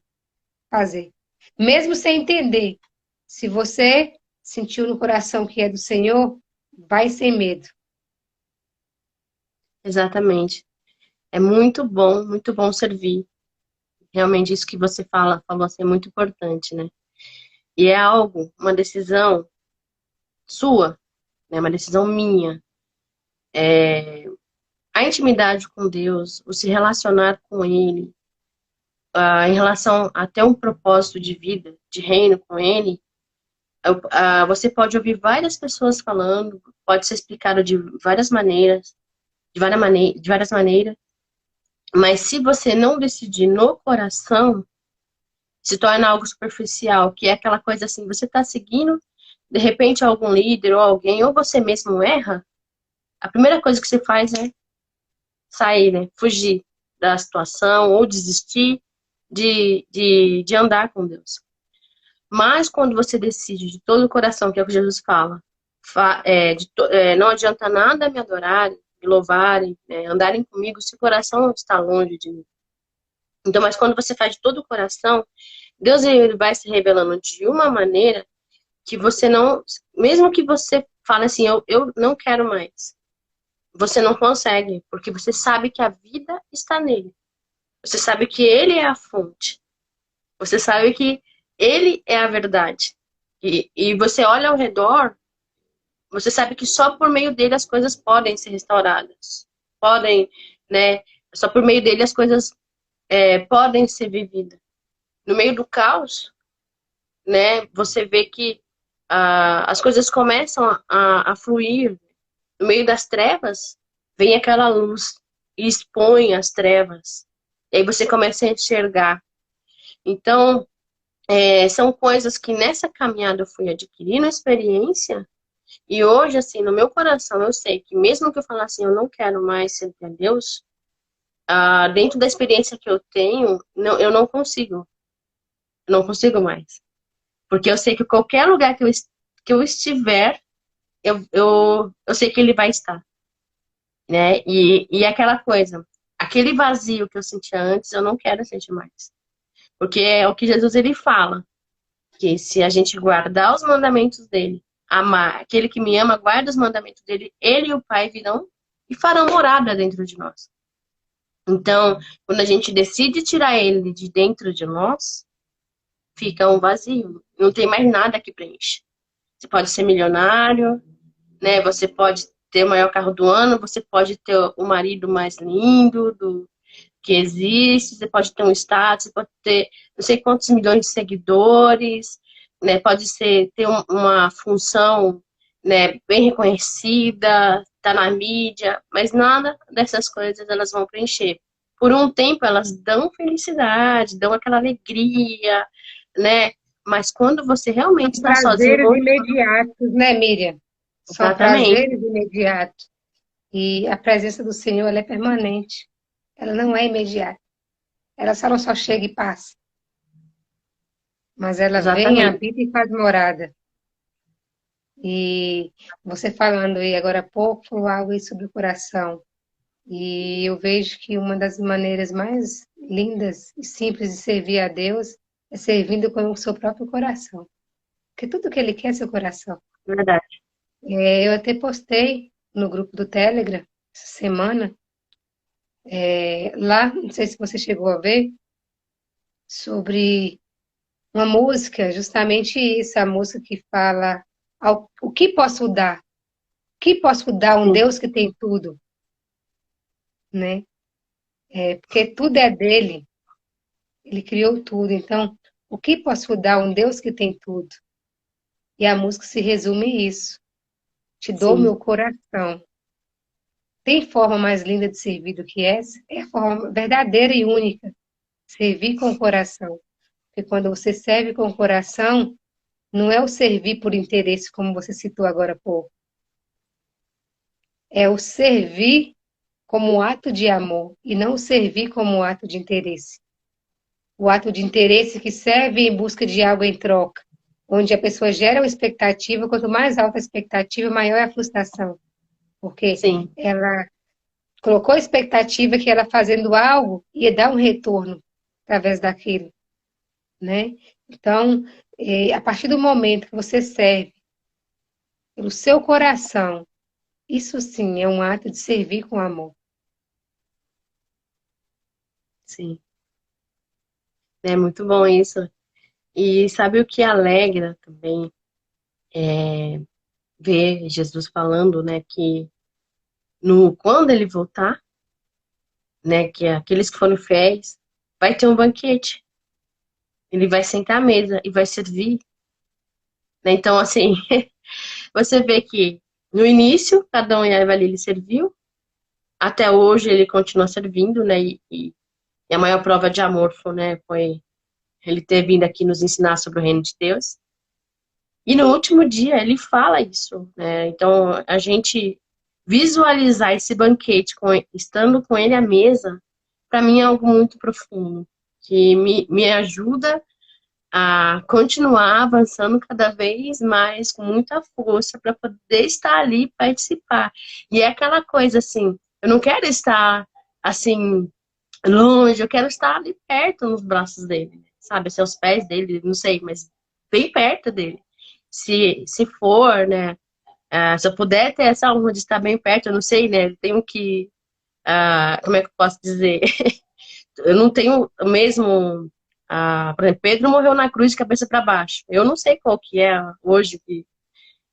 a fazer. Mesmo sem entender, se você sentiu no coração que é do Senhor, vai sem medo. Exatamente. É muito bom servir. Realmente, isso que você falou assim, é muito importante, né? E é algo, uma decisão sua, né? Uma decisão minha. A intimidade com Deus, o se relacionar com Ele, em relação até um propósito de vida, de reino com Ele, você pode ouvir várias pessoas falando, pode ser explicado de várias maneiras, de várias maneiras, mas se você não decidir no coração, se torna algo superficial, que é aquela coisa assim, você está seguindo, de repente algum líder ou alguém, ou você mesmo erra, a primeira coisa que você faz é sair, né? Fugir da situação ou desistir de andar com Deus. Mas quando você decide de todo o coração, que é o que Jesus fala, não adianta nada me adorarem, me louvarem, né, andarem comigo se o coração está longe de mim. Então, mas quando você faz de todo o coração, Deus ele vai se revelando de uma maneira que você não, mesmo que você fale assim, eu não quero mais, você não consegue, porque você sabe que a vida está nele. Você sabe que ele é a fonte. Você sabe que ele é a verdade. E você olha ao redor, você sabe que só por meio dele as coisas podem ser restauradas. Podem, né? Só por meio dele as coisas podem ser vividas. No meio do caos, né? Você vê que as coisas começam a fluir. No meio das trevas, vem aquela luz e expõe as trevas. E aí você começa a enxergar. Então, são coisas que nessa caminhada eu fui adquirindo experiência. E hoje, assim, no meu coração, eu sei que mesmo que eu falasse assim, eu não quero mais servir a Deus, dentro da experiência que eu tenho, não, eu não consigo. Eu não consigo mais. Porque eu sei que qualquer lugar que eu estiver, eu sei que ele vai estar. Né? E aquela coisa, aquele vazio que eu sentia antes, eu não quero sentir mais. Porque é o que Jesus ele fala, que se a gente guardar os mandamentos dele, amar aquele que me ama, guarda os mandamentos dele, ele e o Pai virão e farão morada dentro de nós. Então, quando a gente decide tirar ele de dentro de nós, fica um vazio, não tem mais nada que preenche. Você pode ser milionário, né? Você pode ter o maior carro do ano, você pode ter o marido mais lindo que existe, você pode ter um status, você pode ter não sei quantos milhões de seguidores, né? Pode ser ter uma função, né, bem reconhecida, tá na mídia, mas nada dessas coisas elas vão preencher. Por um tempo elas dão felicidade, dão aquela alegria, né? Mas quando você realmente está sozinho, Prazeres imediatos, né, Miriam? São exatamente, prazeres imediatos. E a presença do Senhor, ela é permanente. Ela não é imediata. Ela só não só chega e passa. Mas ela vem, exatamente. habita e faz morada. E você falando aí agora há pouco, falou algo aí sobre o coração. E eu vejo que uma das maneiras mais lindas e simples de servir a Deus é servindo com o seu próprio coração. Porque tudo que Ele quer é seu coração. Verdade. Eu até postei no grupo do Telegram essa semana, lá, não sei se você chegou a ver, sobre uma música, justamente isso, a música que fala. O que posso dar? O que posso dar a um sim, Deus que tem tudo, né? Porque tudo é dele, ele criou tudo. Então, o que posso dar a um Deus que tem tudo? E a música se resume a isso. Te dou sim, meu coração. Tem forma mais linda de servir do que essa? É a forma verdadeira e única. Servir com o coração. Porque quando você serve com o coração, não é o servir por interesse, como você citou agora há pouco. É o servir como ato de amor e não o servir como ato de interesse. O ato de interesse que serve em busca de algo em troca, onde a pessoa gera uma expectativa, quanto mais alta a expectativa, maior é a frustração, porque sim, ela colocou a expectativa que ela fazendo algo ia dar um retorno através daquilo, né? Então, a partir do momento que você serve pelo seu coração, isso sim é um ato de servir com amor. sim. É muito bom isso. E sabe o que alegra também? Ver Jesus falando, né, que quando ele voltar, né, que aqueles que foram fiéis, vai ter um banquete. Ele vai sentar à mesa e vai servir, né? Então, assim, você vê que no início, cada um ia ali, ele serviu, até hoje ele continua servindo, né? E a maior prova de amor foi ele ter vindo aqui nos ensinar sobre o reino de Deus. E no último dia ele fala isso, né? Então, a gente visualizar esse banquete estando com ele à mesa, para mim é algo muito profundo, que me ajuda a continuar avançando cada vez mais com muita força para poder estar ali e participar. E é aquela coisa assim, eu não quero estar assim longe, eu quero estar ali perto nos braços dele, sabe, assim, aos pés dele, não sei, mas bem perto dele. Se for, né, se eu puder ter essa honra de estar bem perto, eu não sei, né, eu tenho que, como é que eu posso dizer? Eu não tenho mesmo. Por exemplo, Pedro morreu na cruz de cabeça para baixo. Eu não sei qual que é hoje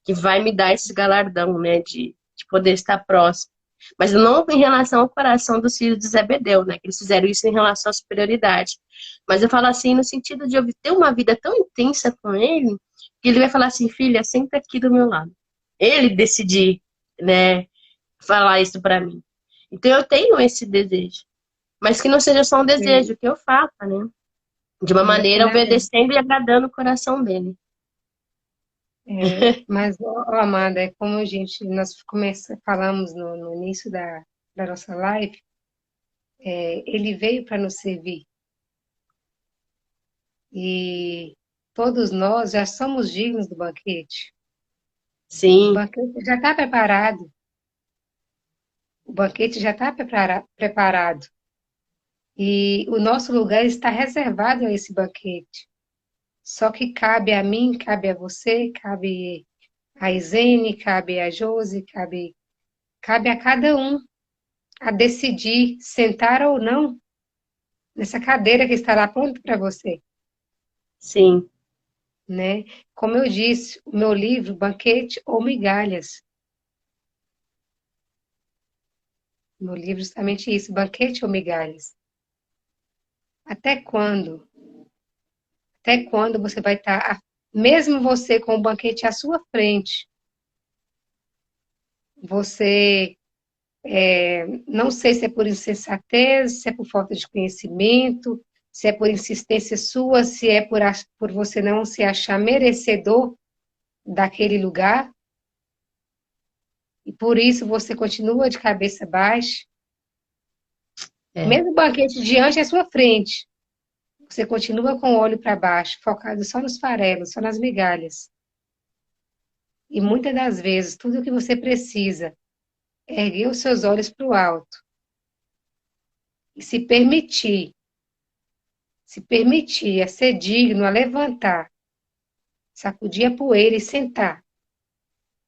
que vai me dar esse galardão, né, de poder estar próximo. Mas não em relação ao coração dos filhos de Zebedeu, né, que eles fizeram isso em relação à superioridade. Mas eu falo assim, no sentido de eu ter uma vida tão intensa com ele, que ele vai falar assim, filha, senta aqui do meu lado. Ele decidir, né, falar isso para mim. Então eu tenho esse desejo. Mas que não seja só um desejo, que eu faça, né? De uma maneira obedecendo e agradando o coração dele. Mas, ó, Amanda, é como nós falamos no início da nossa live, ele veio para nos servir. E todos nós já somos dignos do banquete. O Sim, banquete já está preparado. O banquete já está preparado. E o nosso lugar está reservado a esse banquete. Só que cabe a mim, cabe a você, cabe a Isene, cabe a Josi, cabe a cada um a decidir sentar ou não nessa cadeira que estará pronta para você, sim, né? Como eu disse, o meu livro, Banquete ou Migalhas. Meu livro é justamente isso, Banquete ou Migalhas. Até quando? Até quando você vai estar, mesmo você com o banquete à sua frente, você, não sei se é por insensatez, se é por falta de conhecimento, se é por insistência sua, se é por você não se achar merecedor daquele lugar, e por isso você continua de cabeça baixa, é. mesmo o banquete diante à sua frente, você continua com o olho para baixo, focado só nos farelos, só nas migalhas. E muitas das vezes, tudo o que você precisa é erguer os seus olhos para o alto e se permitir a ser digno, a levantar, sacudir a poeira e sentar.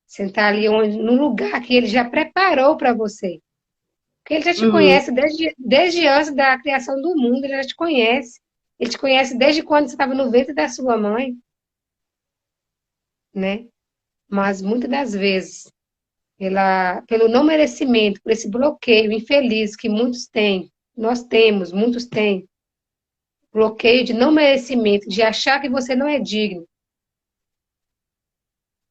Sentar ali no lugar que ele já preparou para você. Porque ele já te Uhum, conhece desde antes da criação do mundo, ele já te conhece. Ele te conhece desde quando você estava no ventre da sua mãe, né? Mas muitas das vezes, pelo não merecimento, por esse bloqueio infeliz que muitos têm, nós temos, muitos têm, bloqueio de não merecimento, de achar que você não é digno.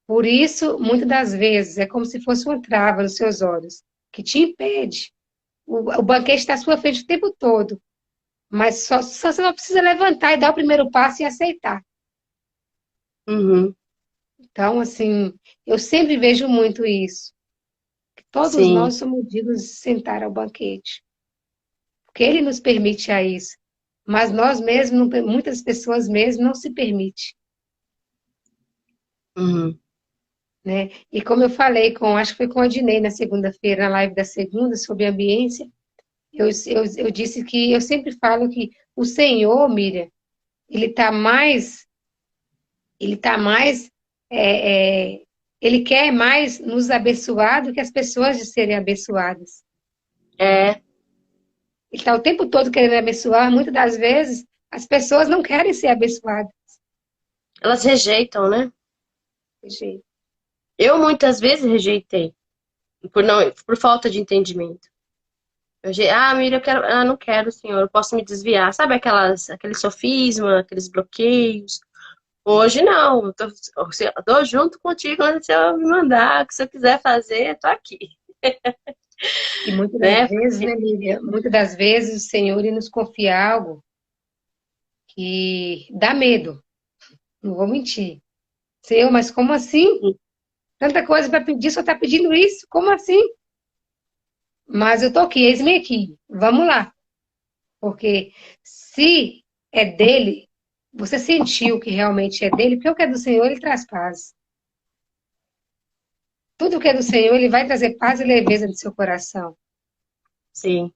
Por isso, muitas das vezes, é como se fosse uma trava nos seus olhos, que te impede. O banquete está à sua frente o tempo todo, mas só você não precisa levantar e dar o primeiro passo e aceitar. Uhum. Então, assim, eu sempre vejo muito isso. Que todos Sim. nós somos dignos de sentar ao banquete, porque ele nos permite a isso. Mas nós mesmos, muitas pessoas mesmo, não se permitem. Uhum. Né? E como eu falei acho que foi com a Dinei na segunda-feira, na live da segunda, sobre ambiência, eu disse que eu sempre falo que o Senhor, Miriam, ele está mais, é, é, ele quer mais nos abençoar do que as pessoas de serem abençoadas. É, Ele está o tempo todo querendo abençoar, muitas das vezes as pessoas não querem ser abençoadas. elas rejeitam, né? Eu muitas vezes rejeitei, por falta de entendimento. Miriam, não quero, senhor, eu posso me desviar. Sabe aquele sofisma, aqueles bloqueios? Hoje não, eu tô junto contigo onde você me mandar, o que você quiser fazer, eu tô aqui, E muitas das né? vezes, né, Lívia? Muitas das vezes o Senhor ele nos confia algo que dá medo. Não vou mentir. Senhor, mas como assim? Tanta coisa para pedir, só está pedindo isso? Como assim? Mas eu tô aqui, eis-me aqui. Vamos lá. Porque se é dele, você sentiu que realmente é dele, porque o que é do Senhor, ele traz paz. Tudo que é do Senhor, ele vai trazer paz e leveza no seu coração. Sim,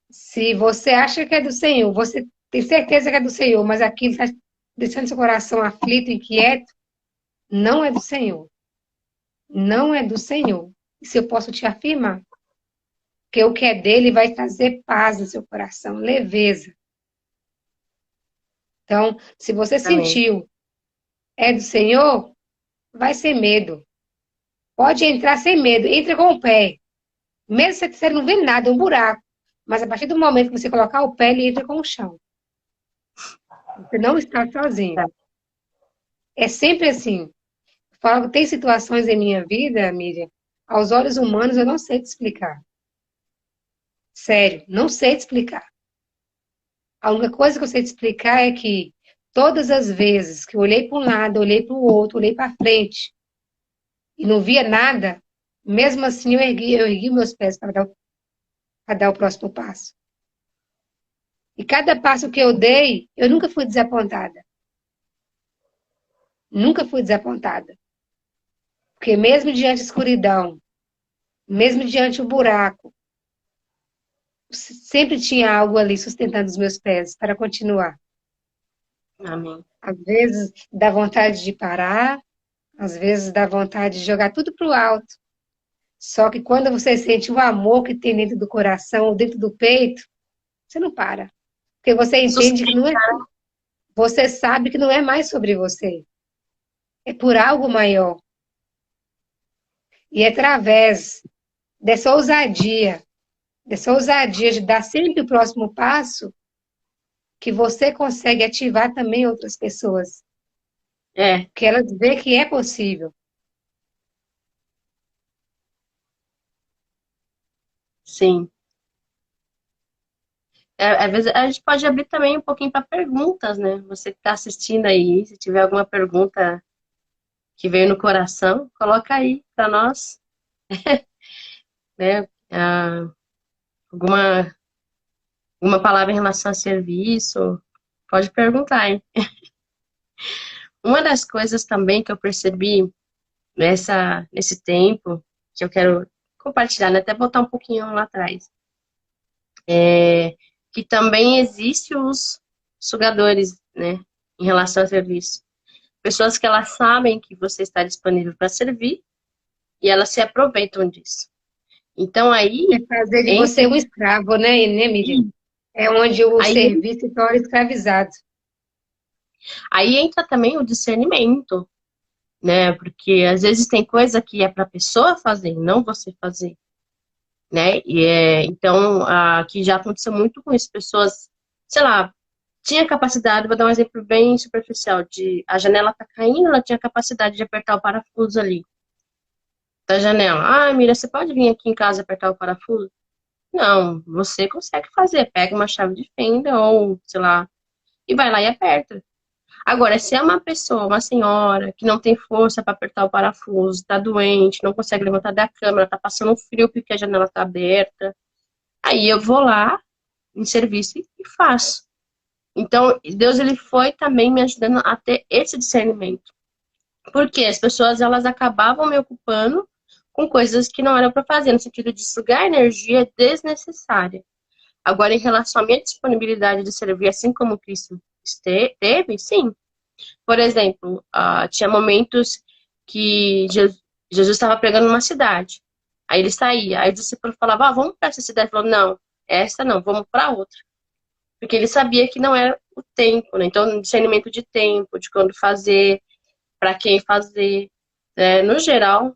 Se você acha que é do Senhor, você tem certeza que é do Senhor, mas aquilo está deixando seu coração aflito, inquieto, não é do Senhor. Não é do Senhor. Isso eu posso te afirmar. Porque o que é dele vai trazer paz no seu coração, leveza. Então, se você amém. sentiu, é do Senhor, vai sem medo. Pode entrar sem medo, entra com o pé. Mesmo se você não vê nada, é um buraco. Mas a partir do momento que você colocar o pé, ele entra com o chão. Você não está sozinho. É sempre assim. Falo que tem situações em minha vida, Miriam, aos olhos humanos eu não sei te explicar. Sério, não sei te explicar. A única coisa que eu sei te explicar é que todas as vezes que eu olhei para um lado, olhei para o outro, olhei para frente e não via nada, mesmo assim eu ergui meus pés para dar o próximo passo. E cada passo que eu dei, eu nunca fui desapontada. Nunca fui desapontada. Porque mesmo diante da escuridão, mesmo diante do buraco, sempre tinha algo ali sustentando os meus pés para continuar. Amém. Às vezes dá vontade de parar, às vezes dá vontade de jogar tudo para o alto. Só que quando você sente o amor que tem dentro do coração ou dentro do peito, você não para. Porque você entende que não é. Você sabe que não é mais sobre você. É por algo maior. E é através dessa ousadia de dar sempre o próximo passo, que você consegue ativar também outras pessoas. É, Que elas veem que é possível. sim. Às vezes a gente pode abrir também um pouquinho para perguntas, né? Você que está assistindo aí, se tiver alguma pergunta que veio no coração, coloca aí para nós, né? Alguma, alguma palavra em relação a serviço, pode perguntar, hein? Uma das coisas também que eu percebi nesse tempo, que eu quero compartilhar, né? Até botar um pouquinho lá atrás, é que também existe os sugadores, né? Em relação ao serviço. Pessoas que elas sabem que você está disponível para servir e elas se aproveitam disso. Então É aí fazer de entra, você um escravo, né, Miriam? É onde o aí, serviço se torna escravizado. aí entra também o discernimento. né? Porque às vezes tem coisa que é para a pessoa fazer, não você fazer, né? Então, aqui já aconteceu muito com isso, pessoas, sei lá, tinha capacidade, vou dar um exemplo bem superficial, de a janela tá caindo, ela tinha capacidade de apertar o parafuso ali da janela. Ah, Mira, você pode vir aqui em casa apertar o parafuso? Não, você consegue fazer. Pega uma chave de fenda ou, sei lá, e vai lá e aperta. Agora, se é uma pessoa, uma senhora, que não tem força para apertar o parafuso, tá doente, não consegue levantar da cama, tá passando frio porque a janela tá aberta, aí eu vou lá em serviço e faço. Então, Deus ele foi também me ajudando a ter esse discernimento. Porque as pessoas elas acabavam me ocupando com coisas que não eram para fazer, no sentido de sugar energia desnecessária. Agora, em relação à minha disponibilidade de servir, assim como Cristo teve, sim. Por exemplo, tinha momentos que Jesus estava pregando numa cidade. Aí ele saía, aí o discípulo falava, vamos para essa cidade. Ele falou, não, essa não, vamos para outra. Porque ele sabia que não era o tempo, né? Então, discernimento de tempo, de quando fazer, para quem fazer. No geral,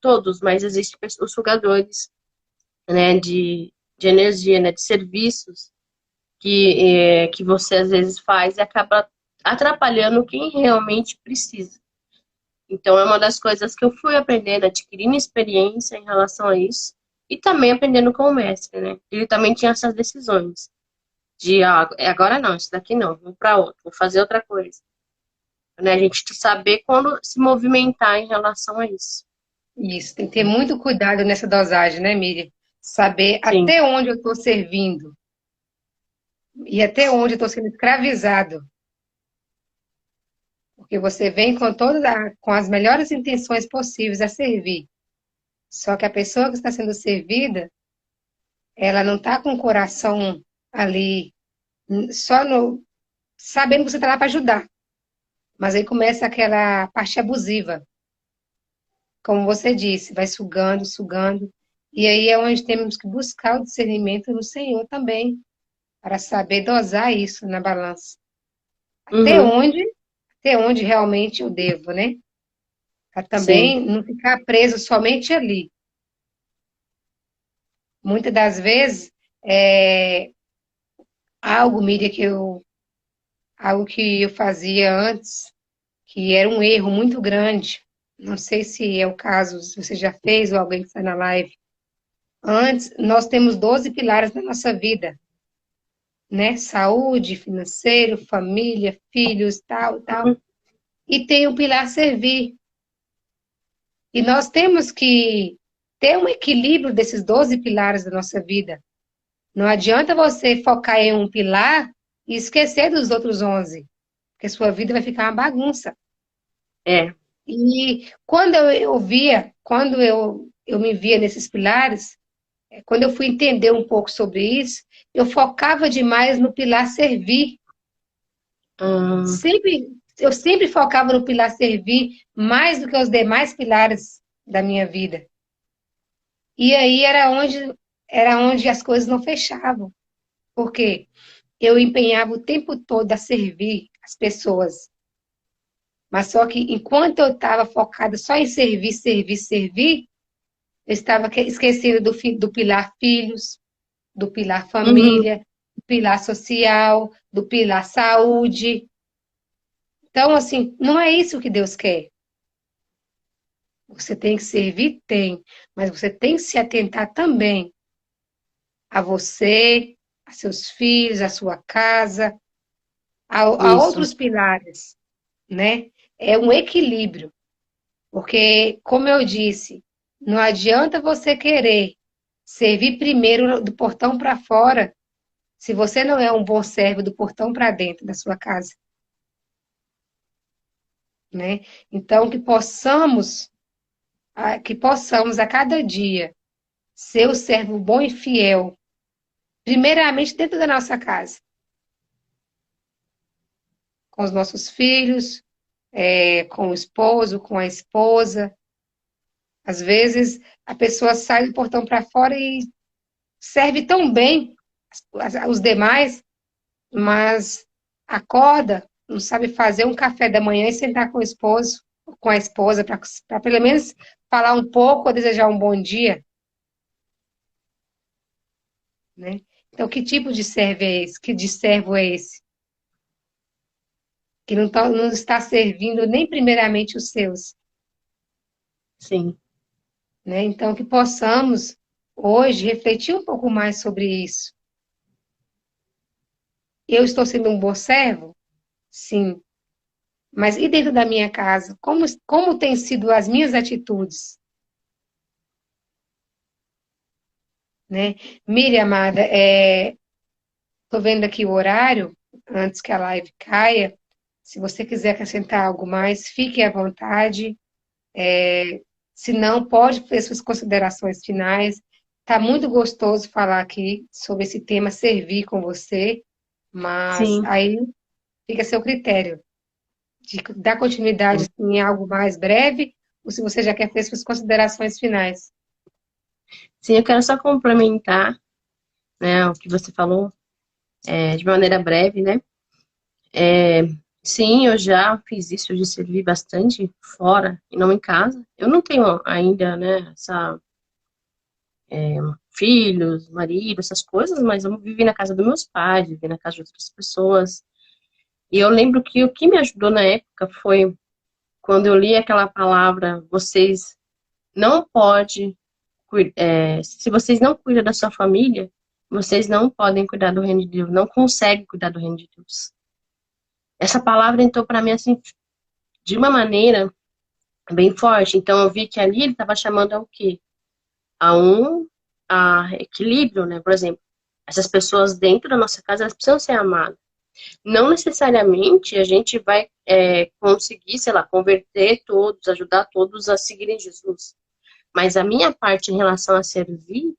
todos, mas existem os sugadores, né, de energia, né, de serviços que você às vezes faz e acaba atrapalhando quem realmente precisa. Então, é uma das coisas que eu fui aprendendo, adquirindo experiência em relação a isso, e também aprendendo com o mestre, né? Ele também tinha essas decisões de, agora não, isso daqui não, vou para outro, vou fazer outra coisa. Né? A gente saber quando se movimentar em relação a isso. Isso, tem que ter muito cuidado nessa dosagem, né, Miriam? Saber Sim. até onde eu estou servindo e até onde eu estou sendo escravizado. Porque você vem com as melhores intenções possíveis a servir. Só que a pessoa que está sendo servida, ela não está com o coração ali, só no, sabendo que você está lá para ajudar. Mas aí começa aquela parte abusiva. Como você disse, vai sugando, sugando. E aí é onde temos que buscar o discernimento no Senhor também, para saber dosar isso na balança. Até Uhum. onde, até onde realmente eu devo, né? Para Sim. também não ficar preso somente ali. Muitas das vezes, é algo, Miriam, algo que eu fazia antes, que era um erro muito grande. Não sei se é o caso, se você já fez ou alguém que está na live. Antes, nós temos 12 pilares na nossa vida, né? Saúde, financeiro, família, filhos, tal, tal. Uhum. E tem o pilar servir. E nós temos que ter um equilíbrio desses 12 pilares da nossa vida. Não adianta você focar em um pilar e esquecer dos outros 11, porque sua vida vai ficar uma bagunça. É. E quando quando eu me via nesses pilares, quando eu fui entender um pouco sobre isso, eu focava demais no pilar servir. Hum, Eu sempre focava no pilar servir mais do que os demais pilares da minha vida. E aí era onde as coisas não fechavam. Porque eu empenhava o tempo todo a servir as pessoas. Mas só que enquanto eu estava focada só em servir, servir, servir, eu estava esquecendo do pilar filhos, do pilar uhum. família, do pilar social, do pilar saúde. Então, assim, não é isso que Deus quer. Você tem que servir? Tem. Mas você tem que se atentar também a você, a seus filhos, a sua casa, a Isso. outros pilares, né? É um equilíbrio. Porque, como eu disse, não adianta você querer servir primeiro do portão para fora se você não é um bom servo do portão para dentro da sua casa, né? Então, que possamos a cada dia ser o servo bom e fiel, primeiramente dentro da nossa casa, com os nossos filhos, com o esposo, com a esposa. Às vezes, a pessoa sai do portão para fora e serve tão bem os demais, mas acorda não sabe fazer um café da manhã e sentar com o esposo, com a esposa, para pelo menos falar um pouco ou desejar um bom dia, né? Então, que tipo de servo é esse? Que de servo é esse? Que não está servindo nem primeiramente os seus, Sim, né? Então, que possamos hoje refletir um pouco mais sobre isso. Eu estou sendo um bom servo? Sim. Mas e dentro da minha casa? Como têm sido as minhas atitudes? Né? Miriam, amada, estou vendo aqui o horário, antes que a live caia. Se você quiser acrescentar algo mais, fique à vontade. Se não, pode fazer suas considerações finais. Tá muito gostoso falar aqui sobre esse tema, servir com você, mas sim. aí fica a seu critério de dar continuidade assim, em algo mais breve, ou se você já quer fazer suas considerações finais. Sim, eu quero só complementar, né, o que você falou, de maneira breve, né? Sim, eu já fiz isso de servir bastante fora e não em casa. Eu não tenho ainda, né, filhos, marido, essas coisas, mas eu vivi na casa dos meus pais, vivi na casa de outras pessoas. E eu lembro que o que me ajudou na época foi quando eu li aquela palavra, vocês não podem, se vocês não cuidam da sua família, vocês não podem cuidar do reino de Deus, não conseguem cuidar do reino de Deus. Essa palavra entrou para mim assim de uma maneira bem forte. Então eu vi que ali ele estava chamando ao quê? A equilíbrio, né? Por exemplo, essas pessoas dentro da nossa casa, elas precisam ser amadas. Não necessariamente a gente vai conseguir, sei lá, converter todos, ajudar todos a seguirem Jesus. Mas a minha parte em relação a servir,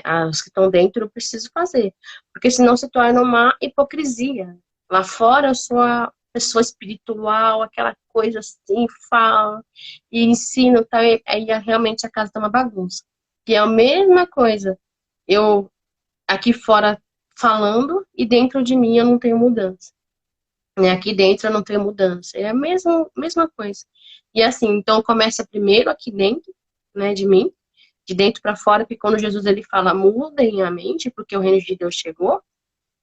as que estão dentro, eu preciso fazer. Porque senão se torna uma hipocrisia. Lá fora eu sou a pessoa espiritual, aquela coisa assim, fala e ensino, tá? E aí realmente a casa está uma bagunça. Que é a mesma coisa. Eu aqui fora falando e dentro de mim eu não tenho mudança. Né? Aqui dentro eu não tenho mudança. É a mesma coisa. E assim, então começa primeiro aqui dentro, né, de mim, de dentro para fora, porque quando Jesus ele fala mudem a mente, porque o reino de Deus chegou,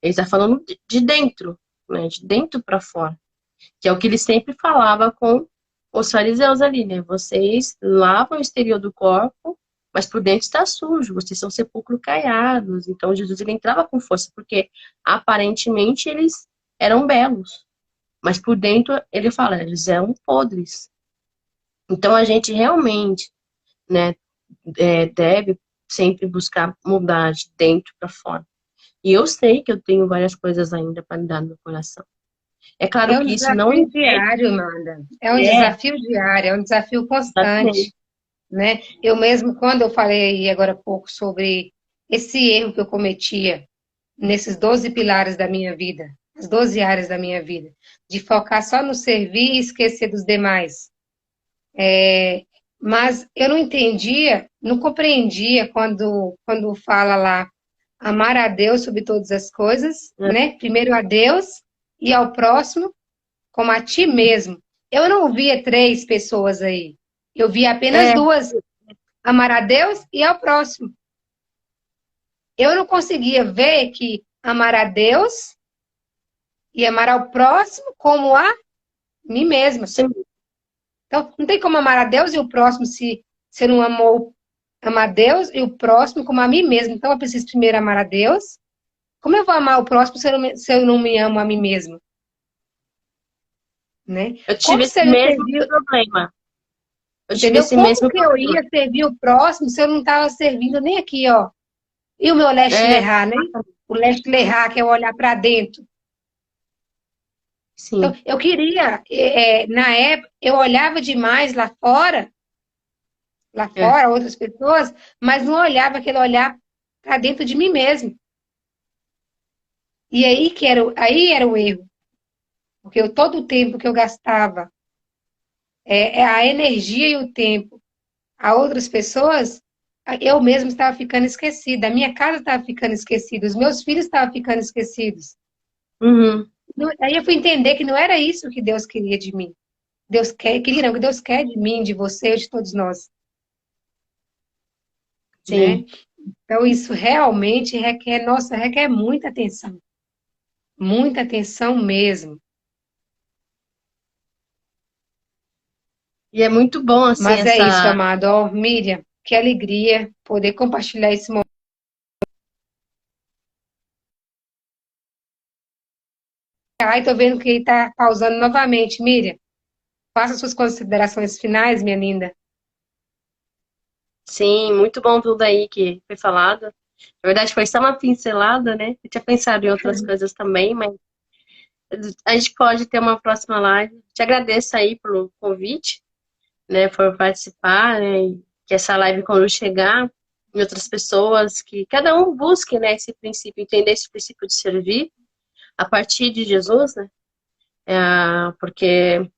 ele está falando de dentro, né, de dentro para fora, que é o que ele sempre falava com os fariseus ali, né? Vocês lavam o exterior do corpo, mas por dentro está sujo, vocês são sepulcro caiados. Então Jesus ele entrava com força, porque aparentemente eles eram belos, mas por dentro ele fala, eles eram podres. Então a gente realmente, né, deve sempre buscar mudar de dentro para fora. E eu sei que eu tenho várias coisas ainda para dar no meu coração. É claro É um que isso não desafio impede, diário, Amanda. É um é, desafio diário, é um desafio exatamente. constante, né? Eu mesmo, quando eu falei agora há pouco sobre esse erro que eu cometia nesses 12 pilares da minha vida, as 12 áreas da minha vida, de focar só no servir e esquecer dos demais. Mas eu não entendia, não compreendia quando fala lá amar a Deus sobre todas as coisas, Né? né? Primeiro a Deus e ao próximo como a ti mesmo. Eu não via três pessoas aí. Eu via apenas É, duas: amar a Deus e ao próximo. Eu não conseguia ver que amar a Deus e amar ao próximo como a mim mesma. sim, Então, não tem como amar a Deus e o próximo se você não amou amar a Deus e o próximo como a mim mesmo. Então, eu preciso primeiro amar a Deus. Como eu vou amar o próximo se eu não me amo a mim mesmo? Né? eu tive Como esse seria mesmo servir, problema. Eu tive entendeu? esse Como mesmo que eu problema. ia servir o próximo se eu não estava servindo nem aqui, ó? E o meu leste É, lerrar, né? O leste lerrar, que é olhar para dentro. Então, sim, eu queria, na época, eu olhava demais lá é, fora, outras pessoas, mas não olhava aquele olhar para dentro de mim mesmo. E aí era o erro, porque todo o tempo que eu gastava, a energia e o tempo a outras pessoas, eu mesma estava ficando esquecida, a minha casa estava ficando esquecida, os meus filhos estavam ficando esquecidos. uhum, Aí eu fui entender que não era isso que Deus queria de mim. Deus queria, não, que Deus quer de mim, de você, de todos nós, né? Sim. Então, isso realmente requer, nossa, requer muita atenção mesmo. E é muito bom, assim, Mas é isso, essa. amado. Ó, Miriam, que alegria poder compartilhar esse momento. Ai, tô vendo que está pausando novamente. Miriam, faça suas considerações finais, minha linda. Sim, muito bom tudo aí que foi falado. Na verdade, foi só uma pincelada, né? Eu tinha pensado em outras coisas também, mas a gente pode ter uma próxima live. Te agradeço aí pelo convite, né? Por participar, né? E que essa live, quando chegar em outras pessoas, que cada um busque, né, esse princípio, entender esse princípio de servir a partir de Jesus, né? Porque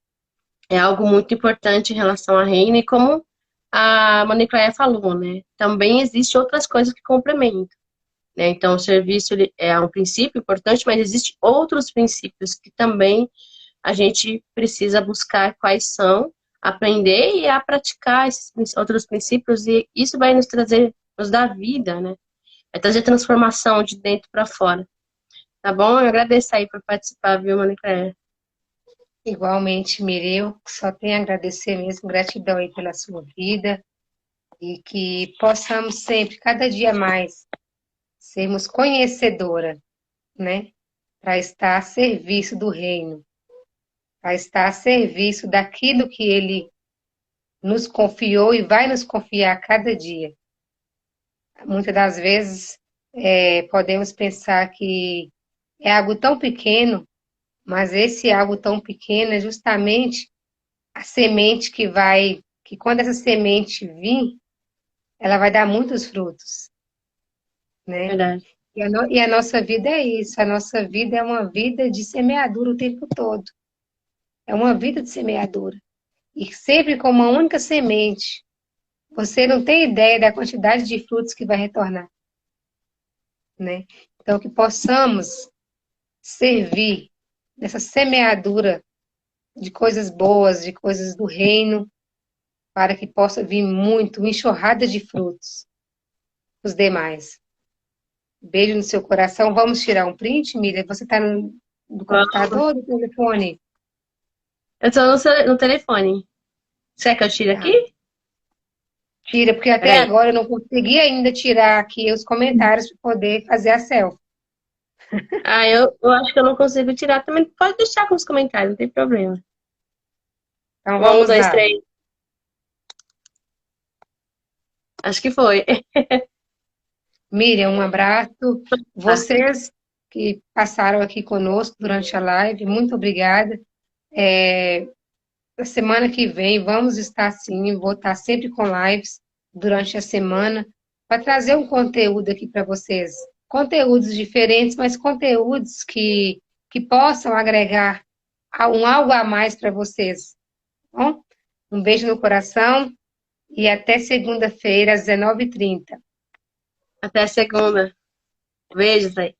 é algo muito importante em relação à reino e como a Maniclaia falou, né? Também existem outras coisas que complementam, né? Então, o serviço ele é um princípio importante, mas existem outros princípios que também a gente precisa buscar quais são, aprender e a praticar esses outros princípios e isso vai nos trazer, nos dar vida, né? Vai trazer transformação de dentro para fora. Tá bom? Eu agradeço aí por participar, viu, Maniclaia? Igualmente, Miriam, eu só tenho a agradecer mesmo, gratidão aí pela sua vida e que possamos sempre, cada dia mais, sermos conhecedora, né? Para estar a serviço do reino, para estar a serviço daquilo que ele nos confiou e vai nos confiar a cada dia. Muitas das vezes podemos pensar que é algo tão pequeno, mas esse algo tão pequeno é justamente a semente que quando essa semente vir, ela vai dar muitos frutos, né? Verdade. E a nossa vida é isso, a nossa vida é uma vida de semeadura o tempo todo. É uma vida de semeadura. E sempre com uma única semente. Você não tem ideia da quantidade de frutos que vai retornar, né? Então, que possamos servir nessa semeadura de coisas boas, de coisas do reino, para que possa vir muito, uma enxurrada de frutos, os demais. Beijo no seu coração. Vamos tirar um print, Miriam? Você está no Vamos. computador ou no telefone? Eu tô no telefone. Você quer que eu tire Tá. aqui? Tira, porque até Peraí. agora eu não consegui ainda tirar aqui os comentários para poder fazer a selfie. Ah, eu acho que eu não consigo tirar. Também pode deixar com os comentários, não tem problema. Então Um, vamos dois, lá. três. Acho que foi. Miriam, um abraço. Tá. Vocês que passaram aqui conosco durante a live, muito obrigada. Na semana que vem vamos estar sim, vou estar sempre com lives durante a semana para trazer um conteúdo aqui para vocês. Conteúdos diferentes, mas conteúdos que possam agregar algo a mais para vocês. Tá bom? Um beijo no coração e até segunda-feira, às 19h30. Até segunda. Beijos aí.